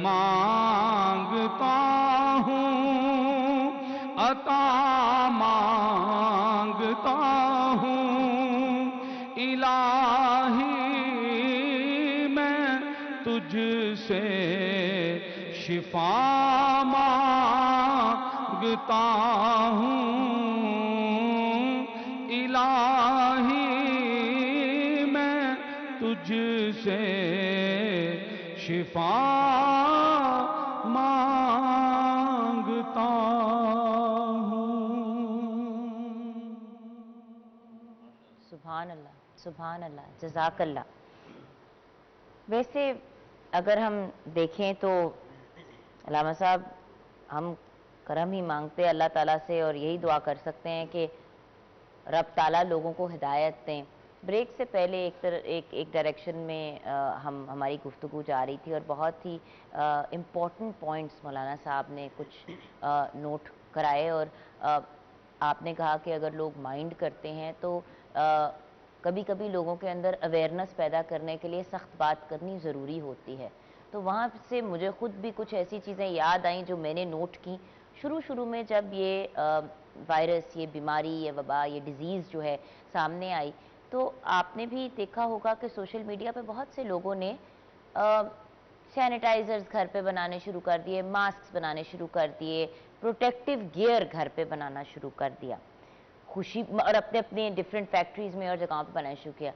مانگتا ہوں، مانگتا ہوں الہی میں تجھ سے شفا مانگتا ہوں۔ سبحان اللہ، سبحان اللہ، جزاک اللہ۔ ویسے اگر ہم دیکھیں تو علامہ صاحب ہم کرم ہی مانگتے ہیں اللہ تعالیٰ سے اور یہی دعا کر سکتے ہیں کہ رب تعالیٰ لوگوں کو ہدایت دیں۔ بریک سے پہلے ایک ڈائریکشن میں ہماری گفتگو جا رہی تھی اور بہت ہی امپورٹنٹ پوائنٹس مولانا صاحب نے کچھ نوٹ کرائے، اور آپ نے کہا کہ اگر لوگ مائنڈ کرتے ہیں تو کبھی کبھی لوگوں کے اندر اویئرنس پیدا کرنے کے لیے سخت بات کرنی ضروری ہوتی ہے۔ تو وہاں سے مجھے خود بھی کچھ ایسی چیزیں یاد آئیں جو میں نے نوٹ کی شروع میں جب یہ وائرس، یہ بیماری، یہ وبا، یہ ڈیزیز جو ہے سامنے آئی، تو آپ نے بھی دیکھا ہوگا کہ سوشل میڈیا پہ بہت سے لوگوں نے سینیٹائزرز گھر پہ بنانے شروع کر دیے، ماسکس بنانے شروع کر دیے، پروٹیکٹیو گیئر گھر پہ بنانا شروع کر دیا، خوشی اور اپنے ڈیفرنٹ فیکٹریز میں اور جگہوں پہ بنانا شروع کیا۔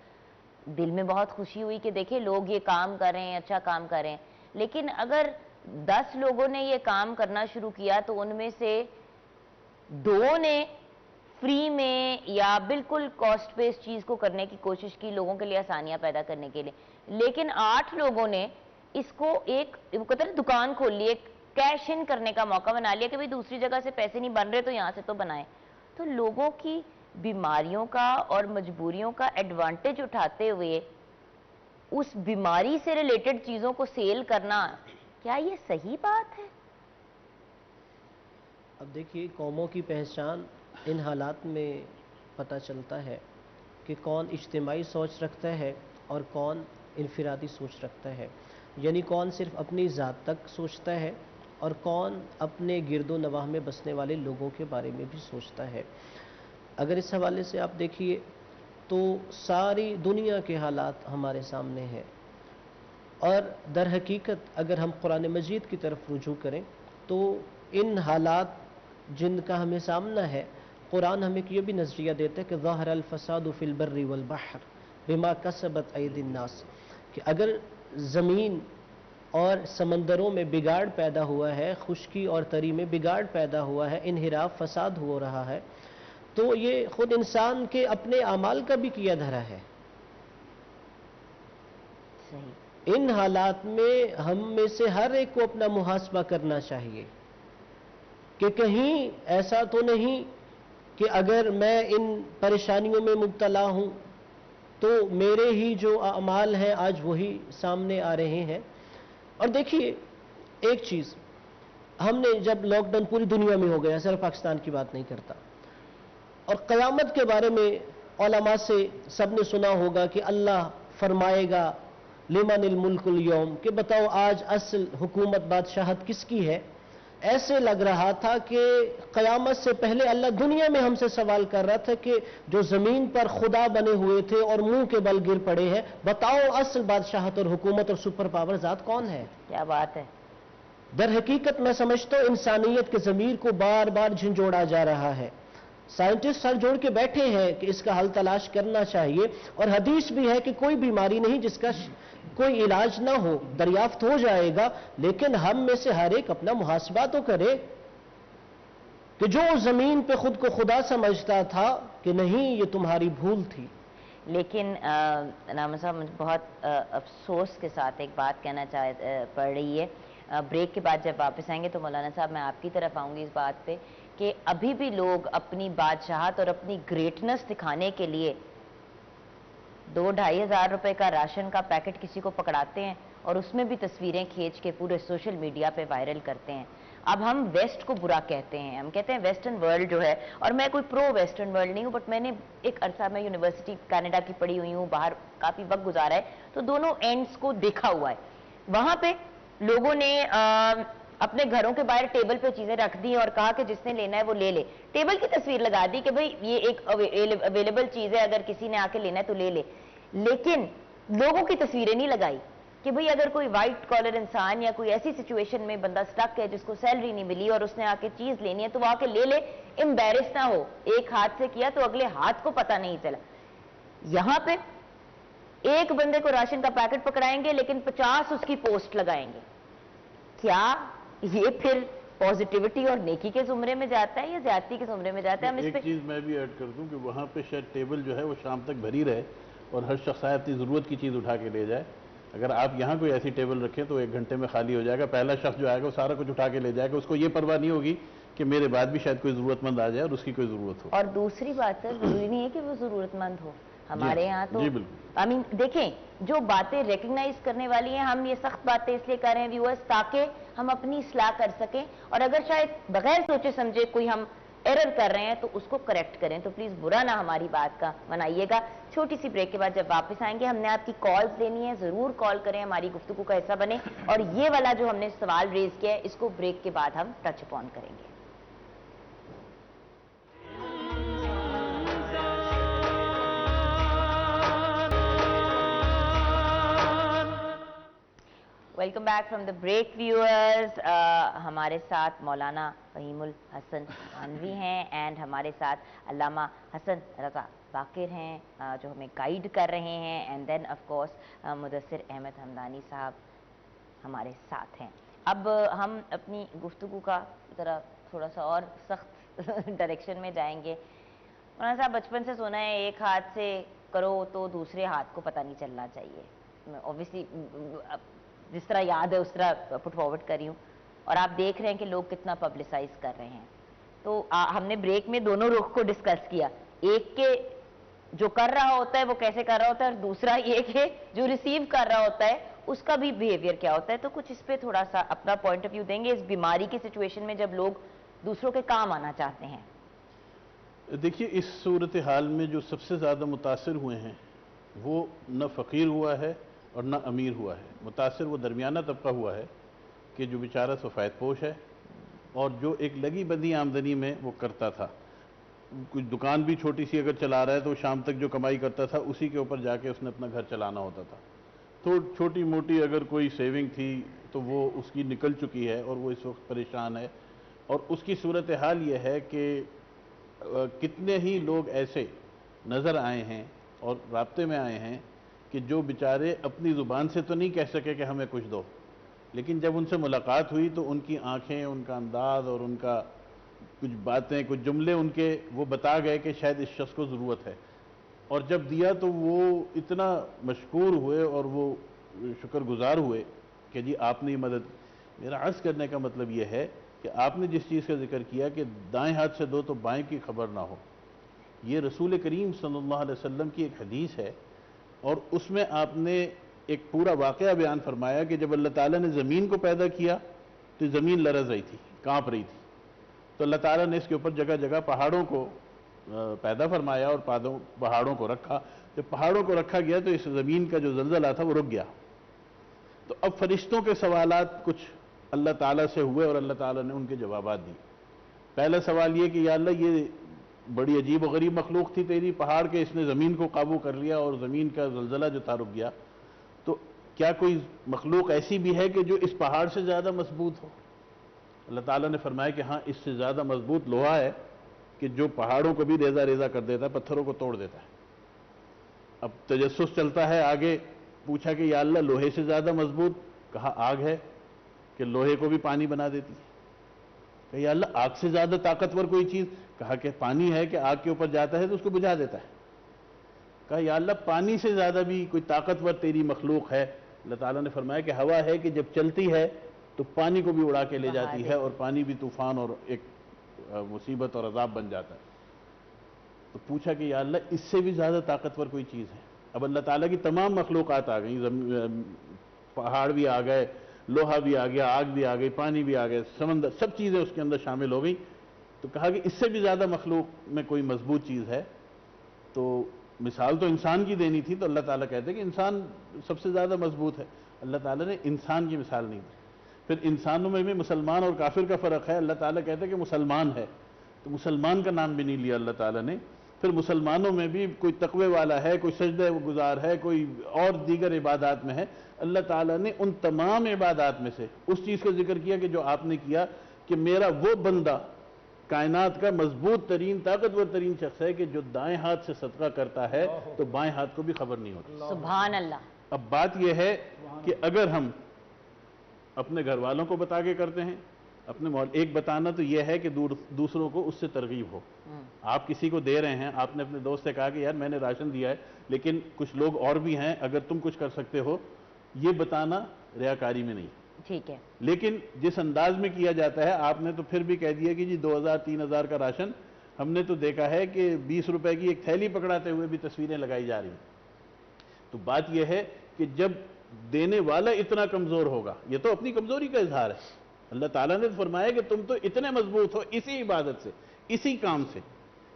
دل میں بہت خوشی ہوئی کہ دیکھیں لوگ یہ کام کر رہے ہیں، اچھا کام کر رہے ہیں، لیکن اگر 10 لوگوں نے یہ کام کرنا شروع کیا تو ان میں سے 2 نے فری میں یا بالکل کاسٹ بیس چیز کو کرنے کی کوشش کی لوگوں کے لیے آسانیاں پیدا کرنے کے لیے، لیکن 8 لوگوں نے اس کو ایک دکان کھول لی، ایک کیش ان کرنے کا موقع بنا لیا کہ بھئی دوسری جگہ سے پیسے نہیں بن رہے تو یہاں سے تو بنائیں۔ تو لوگوں کی بیماریوں کا اور مجبوریوں کا ایڈوانٹیج اٹھاتے ہوئے اس بیماری سے ریلیٹڈ چیزوں کو سیل کرنا، کیا یہ صحیح بات ہے؟ اب دیکھیے قوموں کی پہچان ان حالات میں پتہ چلتا ہے کہ کون اجتماعی سوچ رکھتا ہے اور کون انفرادی سوچ رکھتا ہے، یعنی کون صرف اپنی ذات تک سوچتا ہے اور کون اپنے گرد و نواح میں بسنے والے لوگوں کے بارے میں بھی سوچتا ہے۔ اگر اس حوالے سے آپ دیکھیے تو ساری دنیا کے حالات ہمارے سامنے ہیں، اور در حقیقت اگر ہم قرآن مجید کی طرف رجوع کریں تو ان حالات جن کا ہمیں سامنا ہے، قرآن ہمیں یہ بھی نظریہ دیتا ہے کہ ظاہر الفساد فی البر والبحر بما کسبت ایدی الناس، کہ اگر زمین اور سمندروں میں بگاڑ پیدا ہوا ہے، خشکی اور تری میں بگاڑ پیدا ہوا ہے، انحراف فساد ہو رہا ہے، تو یہ خود انسان کے اپنے اعمال کا بھی کیا دھرا ہے۔ صحیح۔ ان حالات میں ہم میں سے ہر ایک کو اپنا محاسبہ کرنا چاہیے کہ کہیں ایسا تو نہیں کہ اگر میں ان پریشانیوں میں مبتلا ہوں تو میرے ہی جو اعمال ہیں آج وہی سامنے آ رہے ہیں۔ اور دیکھیے ایک چیز، ہم نے جب لاک ڈاؤن پوری دنیا میں ہو گیا، صرف پاکستان کی بات نہیں کرتا، اور قیامت کے بارے میں علماء سے سب نے سنا ہوگا کہ اللہ فرمائے گا لمن الملک اليوم، کہ بتاؤ آج اصل حکومت بادشاہت کس کی ہے؟ ایسے لگ رہا تھا کہ قیامت سے پہلے اللہ دنیا میں ہم سے سوال کر رہا تھا کہ جو زمین پر خدا بنے ہوئے تھے اور منہ کے بل گر پڑے ہیں، بتاؤ اصل بادشاہت اور حکومت اور سپر پاور ذات کون ہے؟ کیا بات ہے۔ در حقیقت میں سمجھتا ہوں انسانیت کے ضمیر کو بار بار جھنجھوڑا جا رہا ہے۔ سائنٹسٹ سر جوڑ کے بیٹھے ہیں کہ اس کا حل تلاش کرنا چاہیے، اور حدیث بھی ہے کہ کوئی بیماری نہیں جس کا کوئی علاج نہ ہو، دریافت ہو جائے گا، لیکن ہم میں سے ہر ایک اپنا محاسبہ تو کرے کہ جو زمین پہ خود کو خدا سمجھتا تھا کہ نہیں یہ تمہاری بھول تھی۔ لیکن علامہ صاحب مجھے بہت افسوس کے ساتھ ایک بات کہنا پڑ رہی ہے، بریک کے بعد جب واپس آئیں گے تو مولانا صاحب میں آپ کی طرف آؤں گی اس بات پہ کہ ابھی بھی لوگ اپنی بادشاہت اور اپنی گریٹنس دکھانے کے لیے 2-2.5 ہزار روپے کا راشن کا پیکٹ کسی کو پکڑاتے ہیں اور اس میں بھی تصویریں کھینچ کے پورے سوشل میڈیا پہ وائرل کرتے ہیں۔ اب ہم ویسٹ کو برا کہتے ہیں، ہم کہتے ہیں ویسٹرن ورلڈ جو ہے، اور میں کوئی پرو ویسٹرن ورلڈ نہیں ہوں، بٹ میں نے ایک عرصہ میں یونیورسٹی کینیڈا کی پڑھی ہوئی ہوں، باہر کافی وقت گزارا ہے، تو دونوں اینڈز کو دیکھا ہوا ہے۔ وہاں پہ لوگوں نے اپنے گھروں کے باہر ٹیبل پہ چیزیں رکھ دی اور کہا کہ جس نے لینا ہے وہ لے لے، ٹیبل کی تصویر لگا دی کہ بھئی یہ ایک اویلیبل چیز ہے، اگر کسی نے آ کے لینا ہے تو لے لے، لیکن لوگوں کی تصویریں نہیں لگائی۔ کہ بھئی اگر کوئی وائٹ کالر انسان یا کوئی ایسی سچویشن میں بندہ سٹک ہے جس کو سیلری نہیں ملی اور اس نے آ کے چیز لینی ہے تو وہ آ کے لے لے, امبیرس نہ ہو. ایک ہاتھ سے کیا تو اگلے ہاتھ کو پتہ نہیں چلا. یہاں پہ ایک بندے کو راشن کا پیکٹ پکڑائیں گے لیکن 50 اس کی پوسٹ لگائیں گے. کیا یہ پھر پازیٹیوٹی اور نیکی کے زمرے میں جاتا ہے یا زیادتی کے زمرے میں جاتا ہے؟ ہم اس پہ ایک چیز میں بھی ایڈ کر دوں کہ وہاں پہ شاید ٹیبل جو ہے وہ شام تک بھری رہے اور ہر شخص اپنی ضرورت کی چیز اٹھا کے لے جائے. اگر آپ یہاں کوئی ایسی ٹیبل رکھیں تو 1 گھنٹے میں خالی ہو جائے گا. پہلا شخص جو آئے گا وہ سارا کچھ اٹھا کے لے جائے گا, اس کو یہ پرواہ نہیں ہوگی کہ میرے بعد بھی شاید کوئی ضرورت مند آ جائے اور اس کی کوئی ضرورت ہو. اور دوسری بات سر, ضروری نہیں ہے کہ وہ ضرورت مند ہو. ہمارے یہاں تو دیکھیں جو باتیں ریکگنائز کرنے والی ہیں, ہم یہ سخت باتیں اس لیے کر رہے ہیں ویورز تاکہ ہم اپنی اصلاح کر سکیں, اور اگر شاید بغیر سوچے سمجھے کوئی ہم ایرر کر رہے ہیں تو اس کو کریکٹ کریں. تو پلیز برا نہ ہماری بات کا منائیے گا. چھوٹی سی بریک کے بعد جب واپس آئیں گے ہم نے آپ کی کالز لینی ہے, ضرور کال کریں, ہماری گفتگو کا حصہ بنیں, اور یہ والا جو ہم نے سوال ریز کیا ہے اس کو بریک کے بعد ہم ٹچ اپون کریں گے. Welcome back from the break viewers. ہمارے ساتھ مولانا فہیم الحسن تھانوی ہیں اینڈ ہمارے ساتھ علامہ حسن رضا باقر ہیں جو ہمیں گائیڈ کر رہے ہیں, and then of course Mudassar Ahmed Hamdani sahab ہمارے ساتھ ہیں. اب ہم اپنی گفتگو کا ذرا تھوڑا سا اور سخت ڈائریکشن میں جائیں گے. مولانا صاحب بچپن سے سنا ہے ایک ہاتھ سے کرو تو دوسرے ہاتھ کو پتہ نہیں چلنا چاہیے. اوبیسلی جس طرح یاد ہے اس طرح پٹ فارورڈ کر رہی ہوں, اور آپ دیکھ رہے ہیں کہ لوگ کتنا پبلسائز کر رہے ہیں. تو ہم نے بریک میں دونوں رخ کو ڈسکس کیا, ایک کے جو کر رہا ہوتا ہے وہ کیسے کر رہا ہوتا ہے, اور دوسرا یہ کہ جو ریسیو کر رہا ہوتا ہے اس کا بھی بیہیویئر کیا ہوتا ہے. تو کچھ اس پہ تھوڑا سا اپنا پوائنٹ آف ویو دیں گے اس بیماری کی سچویشن میں جب لوگ دوسروں کے کام آنا چاہتے ہیں. دیکھیے اس صورتحال میں جو سب سے زیادہ متاثر ہوئے ہیں وہ نہ فقیر ہوا ہے اور نہ امیر ہوا ہے. متاثر وہ درمیانہ طبقہ ہوا ہے کہ جو بیچارہ سفید پوش ہے اور جو ایک لگی بندی آمدنی میں وہ کرتا تھا. کچھ دکان بھی چھوٹی سی اگر چلا رہا ہے تو شام تک جو کمائی کرتا تھا اسی کے اوپر جا کے اس نے اپنا گھر چلانا ہوتا تھا. تو چھوٹی موٹی اگر کوئی سیونگ تھی تو وہ اس کی نکل چکی ہے اور وہ اس وقت پریشان ہے. اور اس کی صورتحال یہ ہے کہ کتنے ہی لوگ ایسے نظر آئے ہیں اور رابطے میں آئے ہیں کہ جو بیچارے اپنی زبان سے تو نہیں کہہ سکے کہ ہمیں کچھ دو, لیکن جب ان سے ملاقات ہوئی تو ان کی آنکھیں, ان کا انداز اور ان کا کچھ باتیں, کچھ جملے ان کے وہ بتا گئے کہ شاید اس شخص کو ضرورت ہے. اور جب دیا تو وہ اتنا مشکور ہوئے اور وہ شکر گزار ہوئے کہ جی آپ نے مدد. میرا عرض کرنے کا مطلب یہ ہے کہ آپ نے جس چیز کا ذکر کیا کہ دائیں ہاتھ سے دو تو بائیں کی خبر نہ ہو, یہ رسول کریم صلی اللہ علیہ وسلم کی ایک حدیث ہے. اور اس میں آپ نے ایک پورا واقعہ بیان فرمایا کہ جب اللہ تعالیٰ نے زمین کو پیدا کیا تو زمین لرز رہی تھی, کانپ رہی تھی. تو اللہ تعالیٰ نے اس کے اوپر جگہ جگہ پہاڑوں کو پیدا فرمایا اور پہاڑوں کو رکھا. جب پہاڑوں کو رکھا گیا تو اس زمین کا جو زلزلہ تھا وہ رک گیا. تو اب فرشتوں کے سوالات کچھ اللہ تعالیٰ سے ہوئے اور اللہ تعالیٰ نے ان کے جوابات دی. پہلا سوال یہ کہ یا اللہ یہ بڑی عجیب و غریب مخلوق تھی تیری, پہاڑ کے اس نے زمین کو قابو کر لیا اور زمین کا زلزلہ جو تھا رک گیا. تو کیا کوئی مخلوق ایسی بھی ہے کہ جو اس پہاڑ سے زیادہ مضبوط ہو؟ اللہ تعالیٰ نے فرمایا کہ ہاں اس سے زیادہ مضبوط لوہا ہے کہ جو پہاڑوں کو بھی ریزہ ریزہ کر دیتا ہے, پتھروں کو توڑ دیتا ہے. اب تجسس چلتا ہے آگے, پوچھا کہ یا اللہ لوہے سے زیادہ مضبوط؟ کہا آگ ہے کہ لوہے کو بھی پانی بنا دیتی ہے. کہ یا اللہ آگ سے زیادہ طاقتور کوئی چیز؟ کہا کہ پانی ہے کہ آگ کے اوپر جاتا ہے تو اس کو بجھا دیتا ہے. کہا یا اللہ پانی سے زیادہ بھی کوئی طاقتور تیری مخلوق ہے؟ اللہ تعالیٰ نے فرمایا کہ ہوا ہے کہ جب چلتی ہے تو پانی کو بھی اڑا کے لے جاتی ہے اور پانی بھی طوفان اور ایک مصیبت اور عذاب بن جاتا ہے. تو پوچھا کہ یا اللہ اس سے بھی زیادہ طاقتور کوئی چیز ہے؟ اب اللہ تعالیٰ کی تمام مخلوقات آ گئیں, پہاڑ بھی آ گئے, لوہا بھی آ گیا, آگ بھی آ گئی, پانی بھی آ گئے, سمندر, سب چیزیں اس کے اندر شامل ہو گئی. تو کہا کہ اس سے بھی زیادہ مخلوق میں کوئی مضبوط چیز ہے؟ تو مثال تو انسان کی دینی تھی, تو اللہ تعالیٰ کہتے کہ انسان سب سے زیادہ مضبوط ہے. اللہ تعالیٰ نے انسان کی مثال نہیں دی. پھر انسانوں میں بھی مسلمان اور کافر کا فرق ہے. اللہ تعالیٰ کہتے کہ مسلمان ہے, تو مسلمان کا نام بھی نہیں لیا اللہ تعالیٰ نے. پھر مسلمانوں میں بھی کوئی تقوی والا ہے، کوئی سجدہ گزار ہے، کوئی اور دیگر عبادات میں ہے، اللہ تعالیٰ نے ان تمام عبادات میں سے اس چیز کا ذکر کیا کہ جو آپ نے کیا کہ میرا وہ بندہ کائنات کا مضبوط ترین طاقتور ترین شخص ہے کہ جو دائیں ہاتھ سے صدقہ کرتا ہے تو بائیں ہاتھ کو بھی خبر نہیں ہوتی۔ سبحان اللہ۔ اب بات یہ ہے کہ اگر ہم اپنے گھر والوں کو بتا کے کرتے ہیں، اپنے ایک بتانا تو یہ ہے کہ دوسروں کو اس سے ترغیب ہو۔ آپ کسی کو دے رہے ہیں، آپ نے اپنے دوست سے کہا کہ یار میں نے راشن دیا ہے لیکن کچھ لوگ اور بھی ہیں، اگر تم کچھ کر سکتے ہو، یہ بتانا ریاکاری میں نہیں۔ ٹھیک ہے۔ لیکن جس انداز میں کیا جاتا ہے، آپ نے تو پھر بھی کہہ دیا کہ جی 2000-3000 کا راشن، ہم نے تو دیکھا ہے کہ 20 روپے کی ایک تھیلی پکڑاتے ہوئے بھی تصویریں لگائی جا رہی ہیں۔ تو بات یہ ہے کہ جب دینے والا اتنا کمزور ہوگا، یہ تو اپنی کمزوری کا اظہار ہے۔ اللہ تعالیٰ نے فرمایا کہ تم تو اتنے مضبوط ہو اسی عبادت سے، اسی کام سے،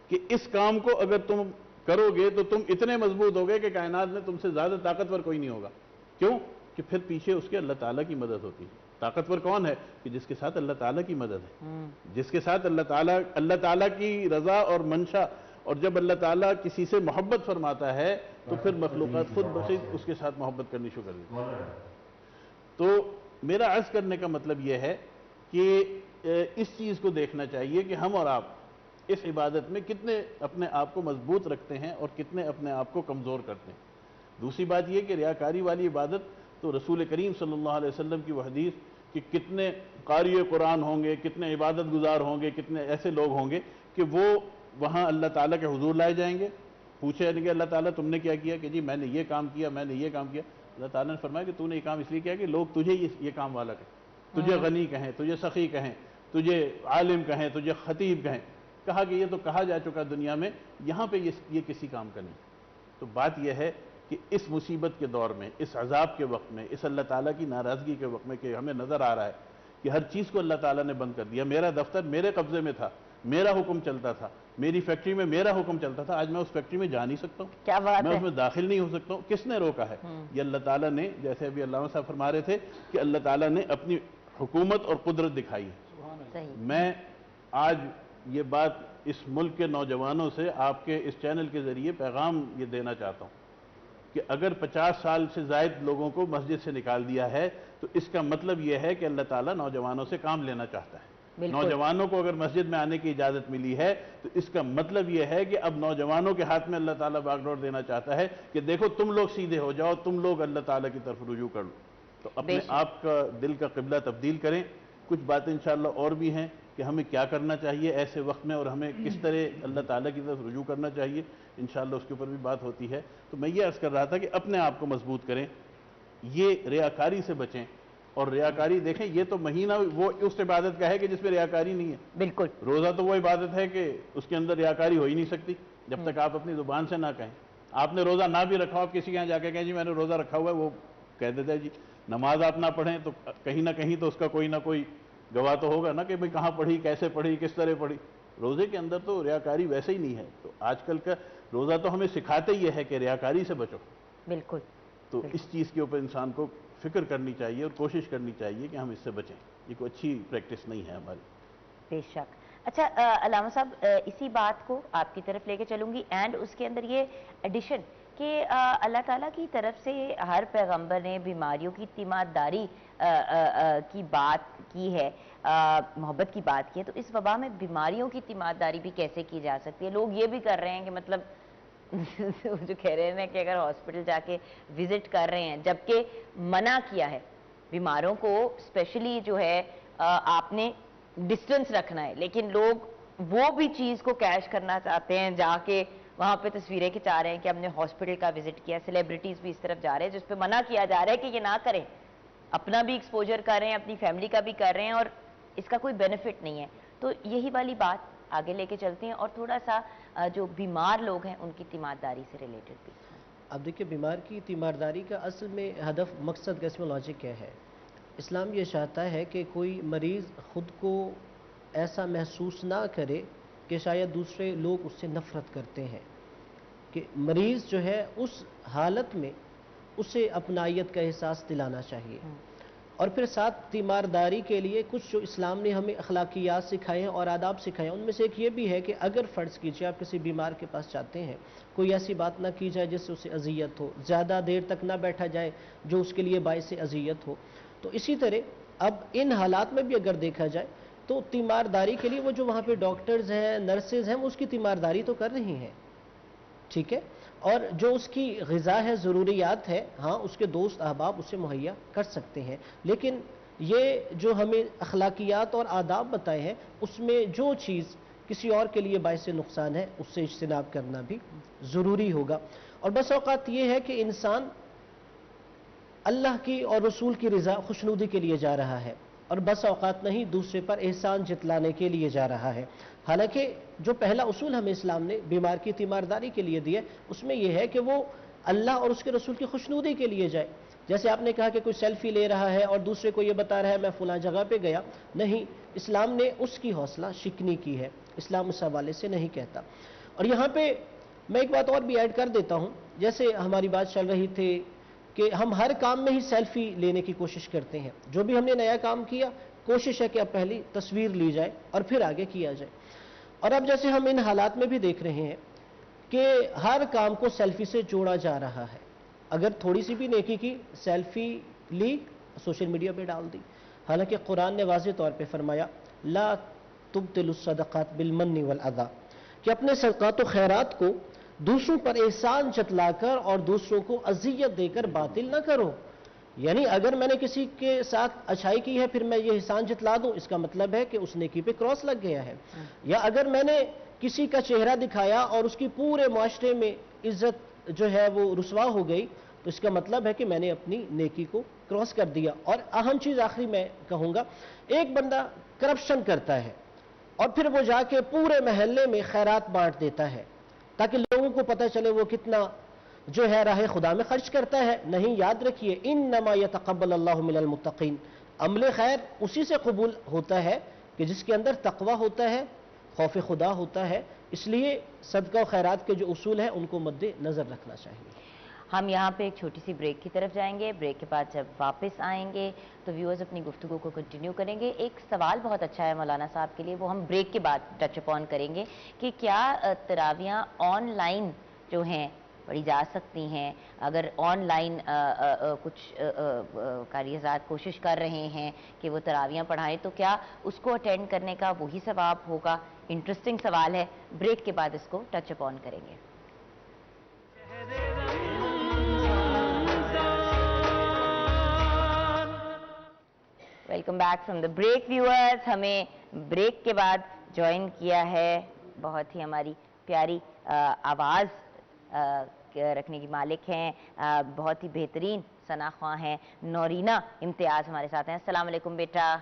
کہ اس کام کو اگر تم کرو گے تو تم اتنے مضبوط ہوگے کہ کائنات میں تم سے زیادہ طاقتور کوئی نہیں ہوگا۔ کیوں؟ کہ پھر پیچھے اس کے اللہ تعالیٰ کی مدد ہوتی ہے۔ طاقتور کون ہے؟ کہ جس کے ساتھ اللہ تعالیٰ کی مدد ہے، جس کے ساتھ اللہ تعالیٰ کی رضا اور منشا، اور جب اللہ تعالیٰ کسی سے محبت فرماتا ہے تو پھر مخلوقات خود بخود اس کے ساتھ محبت کرنی شروع کر دیتی ہے۔ تو میرا عرض کرنے کا مطلب یہ ہے کہ اس چیز کو دیکھنا چاہیے کہ ہم اور آپ اس عبادت میں کتنے اپنے آپ کو مضبوط رکھتے ہیں اور کتنے اپنے آپ کو کمزور کرتے ہیں۔ دوسری بات یہ کہ ریاکاری والی عبادت تو رسول کریم صلی اللہ علیہ وسلم کی وہ حدیث کہ کتنے قاری قرآن ہوں گے، کتنے عبادت گزار ہوں گے، کتنے ایسے لوگ ہوں گے کہ وہ وہاں اللہ تعالیٰ کے حضور لائے جائیں گے، پوچھے کہ اللہ تعالیٰ تم نے کیا کیا؟ کہ جی میں نے یہ کام کیا، میں نے یہ کام کیا۔ اللہ تعالیٰ نے فرمایا کہ تو نے یہ کام اس لیے کیا کہ لوگ تجھے یہ کام والا کہیں، تجھے غنی کہیں، تجھے سخی کہیں، تجھے عالم کہیں، تجھے خطیب کہیں۔ کہا کہ یہ تو کہا جا چکا دنیا میں، یہاں پہ یہ کسی کام کا نہیں۔ تو بات یہ ہے کہ اس مصیبت کے دور میں، اس عذاب کے وقت میں، اس اللہ تعالیٰ کی ناراضگی کے وقت میں کہ ہمیں نظر آ رہا ہے کہ ہر چیز کو اللہ تعالیٰ نے بند کر دیا۔ میرا دفتر میرے قبضے میں تھا، میرا حکم چلتا تھا، میری فیکٹری میں میرا حکم چلتا تھا، آج میں اس فیکٹری میں جا نہیں سکتا ہوں، کیا بات میں ہے؟ اس میں داخل نہیں ہو سکتا ہوں۔ کس نے روکا ہے؟ یہ اللہ تعالیٰ نے، جیسے ابھی علامہ صاحب فرما رہے تھے کہ اللہ تعالیٰ نے اپنی حکومت اور قدرت دکھائی ہے۔ صحیح۔ میں آج یہ بات اس ملک کے نوجوانوں سے آپ کے اس چینل کے ذریعے پیغام یہ دینا چاہتا ہوں کہ اگر 50 سال سے زائد لوگوں کو مسجد سے نکال دیا ہے تو اس کا مطلب یہ ہے کہ اللہ تعالیٰ نوجوانوں سے کام لینا چاہتا ہے۔ نوجوانوں کو اگر مسجد میں آنے کی اجازت ملی ہے تو اس کا مطلب یہ ہے کہ اب نوجوانوں کے ہاتھ میں اللہ تعالیٰ باغ ڈور دینا چاہتا ہے کہ دیکھو تم لوگ سیدھے ہو جاؤ، تم لوگ اللہ تعالیٰ کی طرف رجوع کر لو۔ تو اپنے آپ کا دل کا قبلہ تبدیل کریں۔ کچھ باتیں انشاءاللہ اور بھی ہیں کہ ہمیں کیا کرنا چاہیے ایسے وقت میں اور ہمیں کس طرح اللہ تعالیٰ کی طرف رجوع کرنا چاہیے، انشاءاللہ اس کے اوپر بھی بات ہوتی ہے۔ تو میں یہ عرض کر رہا تھا کہ اپنے آپ کو مضبوط کریں، یہ ریاکاری سے بچیں۔ اور ریاکاری دیکھیں، یہ تو مہینہ وہ اس عبادت کا ہے کہ جس میں ریاکاری نہیں ہے۔ بالکل۔ روزہ تو وہ عبادت ہے کہ اس کے اندر ریاکاری ہو ہی نہیں سکتی جب تک آپ اپنی زبان سے نہ کہیں۔ آپ نے روزہ نہ بھی رکھا ہو، آپ کسی کے یہاں جا کے کہیں جی میں نے روزہ رکھا ہوا ہے، وہ کہہ دیتا ہے جی نماز آپ نہ پڑھیں تو کہیں نہ کہیں تو اس کا کوئی نہ کوئی گواہ تو ہوگا نا کہ بھئی کہاں پڑھی، کیسے پڑھی، کس طرح پڑھی۔ روزے کے اندر تو ریاکاری ویسے ہی نہیں ہے۔ تو آج کل کا روزہ تو ہمیں سکھاتے ہی ہے کہ ریاکاری سے بچو۔ بالکل۔ تو اس چیز کے اوپر انسان کو فکر کرنی چاہیے اور کوشش کرنی چاہیے کہ ہم اس سے بچیں۔ یہ کوئی اچھی پریکٹس نہیں ہے ہماری۔ بے شک۔ اچھا علامہ صاحب، اسی بات کو آپ کی طرف لے کے چلوں گی اینڈ اس کے اندر یہ ایڈیشن کہ اللہ تعالیٰ کی طرف سے ہر پیغمبر نے بیماریوں کی تیمارداری کی بات کی ہے، محبت کی بات کی ہے، تو اس وبا میں بیماریوں کی تیمارداری بھی کیسے کی جا سکتی ہے؟ لوگ یہ بھی کر رہے ہیں کہ مطلب جو کہہ رہے ہیں کہ اگر ہاسپٹل جا کے وزٹ کر رہے ہیں، جبکہ منع کیا ہے بیماروں کو اسپیشلی جو ہے آپ نے ڈسٹنس رکھنا ہے، لیکن لوگ وہ بھی چیز کو کیش کرنا چاہتے ہیں، جا کے وہاں پہ تصویریں کھچا رہے ہیں کہ ہم نے ہاسپٹل کا وزٹ کیا۔ سیلیبریٹیز بھی اس طرف جا رہے ہیں جس پہ منع کیا جا رہا ہے کہ یہ نہ کریں، اپنا بھی ایکسپوجر کر رہے ہیں، اپنی فیملی کا بھی کر رہے ہیں اور اس کا کوئی بینیفٹ نہیں ہے۔ تو یہی والی بات آگے لے کے چلتے ہیں اور تھوڑا سا جو بیمار لوگ ہیں ان کی تیمارداری سے ریلیٹڈ بھی۔ اب دیکھیں بیمار کی تیمارداری کا اصل میں ہدف، مقصد کا اس میں لاجک کیا ہے؟ اسلام یہ چاہتا ہے کہ کوئی مریض خود کو ایسا محسوس نہ کرے کہ شاید دوسرے لوگ اس سے نفرت کرتے ہیں، کہ مریض جو ہے اس حالت میں اسے اپنائیت کا احساس دلانا چاہیے۔ اور پھر ساتھ تیمارداری کے لیے کچھ جو اسلام نے ہمیں اخلاقیات سکھائے ہیں اور آداب سکھائے ہیں، ان میں سے ایک یہ بھی ہے کہ اگر فرض کیجئے آپ کسی بیمار کے پاس جاتے ہیں، کوئی ایسی بات نہ کی جائے جس سے اسے اذیت ہو، زیادہ دیر تک نہ بیٹھا جائے جو اس کے لیے باعث اذیت ہو. تو اسی طرح اب ان حالات میں بھی اگر دیکھا جائے تو تیمارداری کے لیے وہ جو وہاں پہ ڈاکٹرز ہیں، نرسز ہیں، وہ اس کی تیمارداری تو کر رہی ہیں، ٹھیک ہے، اور جو اس کی غذا ہے، ضروریات ہے، ہاں اس کے دوست احباب اسے مہیا کر سکتے ہیں. لیکن یہ جو ہمیں اخلاقیات اور آداب بتائے ہیں، اس میں جو چیز کسی اور کے لیے باعث نقصان ہے اس سے اجتناب کرنا بھی ضروری ہوگا. اور بس اوقات یہ ہے کہ انسان اللہ کی اور رسول کی رضا خوشنودی کے لیے جا رہا ہے، اور بس اوقات نہیں دوسرے پر احسان جتلانے کے لیے جا رہا ہے. حالانکہ جو پہلا اصول ہمیں اسلام نے بیمار کی تیمارداری کے لیے دیا، اس میں یہ ہے کہ وہ اللہ اور اس کے رسول کی خوشنودی کے لیے جائے. جیسے آپ نے کہا کہ کوئی سیلفی لے رہا ہے اور دوسرے کو یہ بتا رہا ہے میں فلاں جگہ پہ گیا، نہیں، اسلام نے اس کی حوصلہ شکنی کی ہے، اسلام اس حوالے سے نہیں کہتا. اور یہاں پہ میں ایک بات اور بھی ایڈ کر دیتا ہوں، جیسے ہماری بات چل رہی تھی کہ ہم ہر کام میں ہی سیلفی لینے کی کوشش کرتے ہیں. جو بھی ہم نے نیا کام کیا، کوشش ہے کہ اب پہلی تصویر لی جائے اور پھر آگے کیا جائے. اور اب جیسے ہم ان حالات میں بھی دیکھ رہے ہیں کہ ہر کام کو سیلفی سے جوڑا جا رہا ہے. اگر تھوڑی سی بھی نیکی کی، سیلفی لی، سوشل میڈیا پہ ڈال دی. حالانکہ قرآن نے واضح طور پہ فرمایا لا تبطلوا الصدقات بالمن والاذى، کہ اپنے صدقات و خیرات کو دوسروں پر احسان جتلا کر اور دوسروں کو اذیت دے کر باطل نہ کرو. یعنی اگر میں نے کسی کے ساتھ اچھائی کی ہے پھر میں یہ احسان جتلا دوں، اس کا مطلب ہے کہ اس نیکی پہ کراس لگ گیا ہے. یا اگر میں نے کسی کا چہرہ دکھایا اور اس کی پورے معاشرے میں عزت جو ہے وہ رسوا ہو گئی، تو اس کا مطلب ہے کہ میں نے اپنی نیکی کو کراس کر دیا. اور اہم چیز آخری میں کہوں گا، ایک بندہ کرپشن کرتا ہے اور پھر وہ جا کے پورے محلے میں خیرات بانٹ دیتا ہے تاکہ لوگوں کو پتہ چلے وہ کتنا جو ہے راہ خدا میں خرچ کرتا ہے. نہیں، یاد رکھیے انما یتقبل اللہ من المتقین، عمل خیر اسی سے قبول ہوتا ہے کہ جس کے اندر تقوی ہوتا ہے، خوف خدا ہوتا ہے. اس لیے صدقہ و خیرات کے جو اصول ہیں ان کو مد نظر رکھنا چاہیے. ہم یہاں پہ ایک چھوٹی سی بریک کی طرف جائیں گے. بریک کے بعد جب واپس آئیں گے تو ویورز اپنی گفتگو کو کنٹینیو کریں گے. ایک سوال بہت اچھا ہے مولانا صاحب کے لیے، وہ ہم بریک کے بعد ٹچ اپون کریں گے کہ کیا تراویحاں آن لائن جو ہیں پڑھی جا سکتی ہیں؟ اگر آن لائن کچھ قاری حضرات کوشش کر رہے ہیں کہ وہ تراویحاں پڑھائیں تو کیا اس کو اٹینڈ کرنے کا وہی ثواب ہوگا؟ انٹرسٹنگ سوال ہے. بریک کے بعد اس کو ٹچ اپون کریں گے. Welcome back from the break viewers. ہمیں بریک کے بعد جوائن کیا ہے بہت ہی ہماری پیاری آواز رکھنے کی مالک ہیں، بہت ہی بہترین ثنا خواں ہیں، نورینا امتیاز ہمارے ساتھ ہیں. السلام علیکم بیٹا.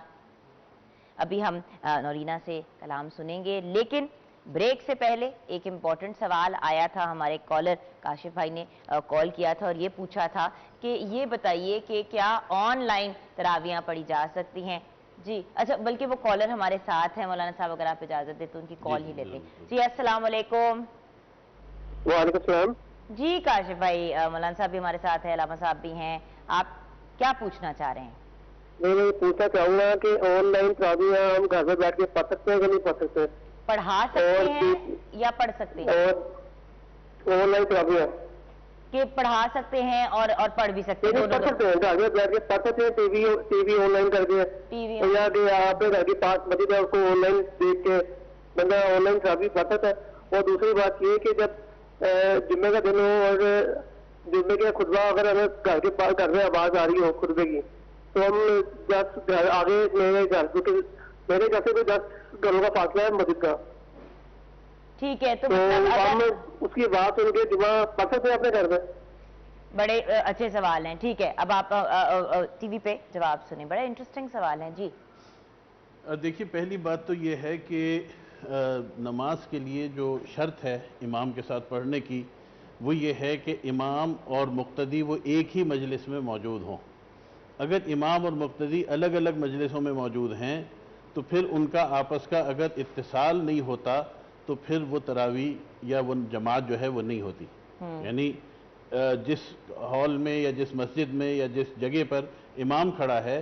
ابھی ہم نورینا سے کلام سنیں گے، لیکن بریک سے پہلے ایک امپورٹنٹ سوال آیا تھا. ہمارے کالر کاشف بھائی نے کال کیا تھا اور یہ پوچھا تھا کہ یہ بتائیے کہ کیا آن لائن تراویحاں پڑھی جا سکتی ہیں؟ جی اچھا، بلکہ وہ کالر ہمارے ساتھ ہیں. مولانا صاحب اگر آپ اجازت دیں تو ان کی کال ہی لیتے ہیں. جی السلام علیکم. وعلیکم السلام. جی کاشف بھائی، مولانا صاحب بھی ہمارے ساتھ ہیں، علامہ صاحب بھی ہیں. آپ کیا پوچھنا چاہ رہے ہیں؟ میں پوچھنا چاہوں گا کہ آن لائن تراویحاں ہم گھر میں بیٹھ کے پڑھ سکتے ہیں کہ نہیں پڑھ سکتے؟ پڑھا سکتے ہیں یا پڑھ سکتے ہیں؟ آن لائن تراویحاں کہ پڑھا سکتے ہیں اور پڑھ بھی سکتے ہیں؟ پڑھ سکتے ہیں، گھر میں بیٹھ کے پڑھ سکتے ہیں. ٹی وی آن لائن کر کے، یا کہ آپ گھر کے پاس مسجد ہے اس کو آن لائن دیکھ کے بندہ آن لائن تراویح پڑھ سکتا ہے. اور دوسری بات یہ کہ جب جمعے کا دن ہو اور جمعے کے خطبہ اگر ہمیں گھر کے پاس گھر میں آواز آ رہی ہو خطبے کی، تو ہم 10 گھر آگے میرے گھر سے بھی 10 گھروں کا فاصلہ ہے مسجد کا، ٹھیک ہے، تو ہم اس کی بات سن کے جمعہ پڑھ سکتے ہیں اپنے گھر میں؟ بڑے اچھے سوال ہیں. ٹھیک ہے، اب آپ ٹی وی پہ جواب سنیں. بڑے انٹرسٹنگ سوال ہیں. جی دیکھیے، پہلی بات تو یہ ہے کہ نماز کے لیے جو شرط ہے امام کے ساتھ پڑھنے کی، وہ یہ ہے کہ امام اور مقتدی وہ ایک ہی مجلس میں موجود ہوں. اگر امام اور مقتدی الگ الگ مجلسوں میں موجود ہیں تو پھر ان کا آپس کا اگر اتصال نہیں ہوتا تو پھر وہ تراویح یا وہ جماعت جو ہے وہ نہیں ہوتی. یعنی جس ہال میں یا جس مسجد میں یا جس جگہ پر امام کھڑا ہے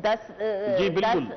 10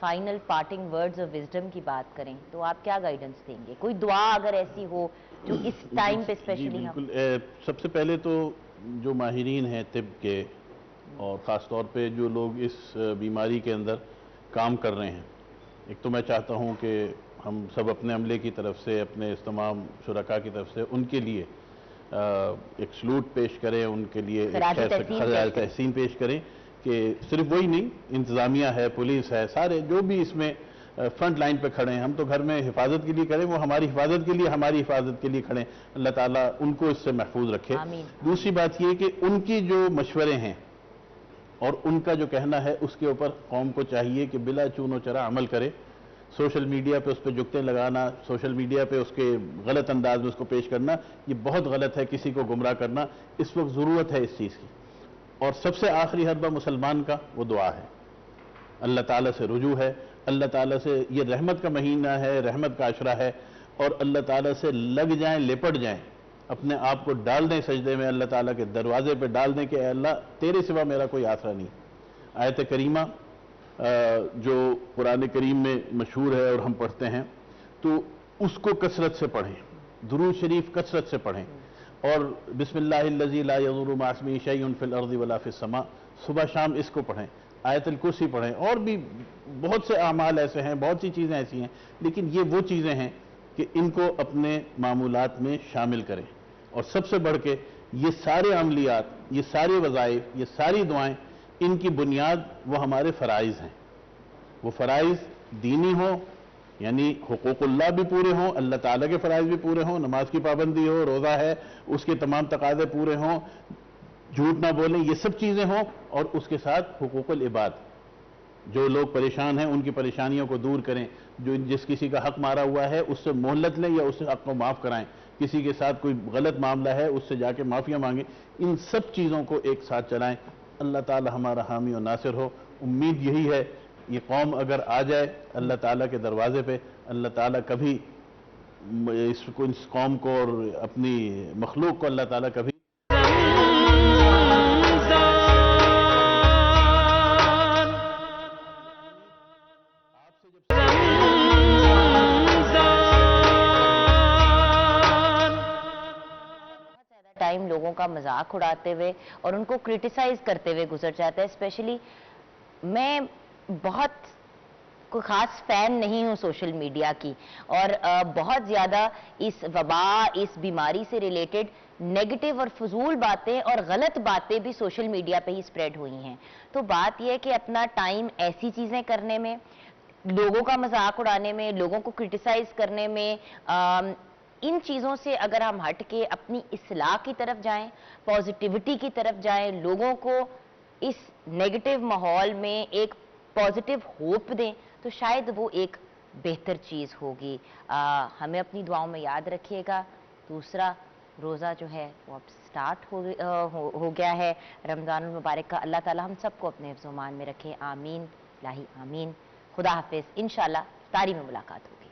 final parting words of wisdom کی بات کریں تو آپ کیا گائیڈنس دیں گے؟ کوئی دعا اگر ایسی ہو جو اس ٹائم پہ اسپیشلی ہم؟ بالکل، سب سے پہلے تو جو ماہرین ہیں طب کے، اور خاص طور پہ جو لوگ اس بیماری کے اندر کام کر رہے ہیں، ایک تو میں چاہتا ہوں کہ ہم سب اپنے عملے کی طرف سے، اپنے اس تمام شرکاء کی طرف سے ان کے لیے ایک سلوٹ پیش کریں، ان کے لیے خراج تحسین پیش کریں کہ صرف وہی نہیں، انتظامیہ ہے، پولیس ہے، سارے جو بھی اس میں فرنٹ لائن پہ کھڑے ہیں، ہم تو گھر میں حفاظت کے لیے کریں، وہ ہماری حفاظت کے لیے، ہماری حفاظت کے لیے کھڑے ہیں، اللہ تعالیٰ ان کو اس سے محفوظ رکھے۔ دوسری بات یہ کہ ان کی جو مشورے ہیں اور ان کا جو کہنا ہے، اس کے اوپر قوم کو چاہیے کہ بلا چون و چرا عمل کرے۔ سوشل میڈیا پہ اس پہ جگتے لگانا، سوشل میڈیا پہ اس کے غلط انداز میں اس کو پیش کرنا، یہ بہت غلط ہے، کسی کو گمراہ کرنا۔ اس وقت ضرورت ہے اس چیز کی، اور سب سے آخری حربہ مسلمان کا وہ دعا ہے، اللہ تعالیٰ سے رجوع ہے، اللہ تعالیٰ سے، یہ رحمت کا مہینہ ہے، رحمت کا عشرہ ہے، اور اللہ تعالیٰ سے لگ جائیں، لپٹ جائیں، اپنے آپ کو ڈال دیں سجدے میں، اللہ تعالیٰ کے دروازے پہ ڈال دیں کہ اے اللہ تیرے سوا میرا کوئی آسرا نہیں۔ آیت کریمہ جو قرآن کریم میں مشہور ہے اور ہم پڑھتے ہیں، تو اس کو کثرت سے پڑھیں، درود شریف کثرت سے پڑھیں، اور بسم اللہ الذی لا یضر مع اسمہ شیء فی الارض ولا فی السماء، صبح شام اس کو پڑھیں، آیت الکرسی پڑھیں، اور بھی بہت سے اعمال ایسے ہیں، بہت سی چیزیں ایسی ہیں، لیکن یہ وہ چیزیں ہیں کہ ان کو اپنے معمولات میں شامل کریں۔ اور سب سے بڑھ کے یہ سارے عملیات، یہ سارے وظائف، یہ ساری دعائیں، ان کی بنیاد وہ ہمارے فرائض ہیں۔ وہ فرائض دینی ہوں، یعنی حقوق اللہ بھی پورے ہوں، اللہ تعالیٰ کے فرائض بھی پورے ہوں، نماز کی پابندی ہو، روزہ ہے، اس کے تمام تقاضے پورے ہوں، جھوٹ نہ بولیں، یہ سب چیزیں ہوں، اور اس کے ساتھ حقوق العباد، جو لوگ پریشان ہیں ان کی پریشانیوں کو دور کریں، جو جس کسی کا حق مارا ہوا ہے اس سے مہلت لیں یا اس سے حق کو معاف کرائیں، کسی کے ساتھ کوئی غلط معاملہ ہے اس سے جا کے معافیاں مانگیں، ان سب چیزوں کو ایک ساتھ چلائیں۔ اللہ تعالی ہمارا حامی و ناصر ہو۔ امید یہی ہے، یہ قوم اگر آ جائے اللہ تعالیٰ کے دروازے پہ، اللہ تعالیٰ کبھی اس قوم کو اور اپنی مخلوق کو اللہ تعالیٰ کبھی ٹائم لوگوں کا مذاق اڑاتے ہوئے اور ان کو کرٹیسائز کرتے ہوئے گزر جاتا ہے۔ اسپیشلی میں بہت کوئی خاص فین نہیں ہوں سوشل میڈیا کی، اور بہت زیادہ اس وبا، اس بیماری سے ریلیٹڈ نیگیٹو اور فضول باتیں اور غلط باتیں بھی سوشل میڈیا پہ ہی سپریڈ ہوئی ہیں۔ تو بات یہ ہے کہ اپنا ٹائم ایسی چیزیں کرنے میں، لوگوں کا مذاق اڑانے میں، لوگوں کو کرٹیسائز کرنے میں، ان چیزوں سے اگر ہم ہٹ کے اپنی اصلاح کی طرف جائیں، پازیٹیوٹی کی طرف جائیں، لوگوں کو اس نیگیٹو ماحول میں ایک پازیٹیو ہوپ دیں، تو شاید وہ ایک بہتر چیز ہوگی۔ ہمیں اپنی دعاؤں میں یاد رکھیے گا۔ دوسرا روزہ جو ہے وہ اب سٹارٹ ہو گیا ہے رمضان المبارک کا۔ اللہ تعالی ہم سب کو اپنے حفظ و امان میں رکھے، آمین الہی آمین۔ خدا حافظ، انشاءاللہ افطاری میں ملاقات ہوگی۔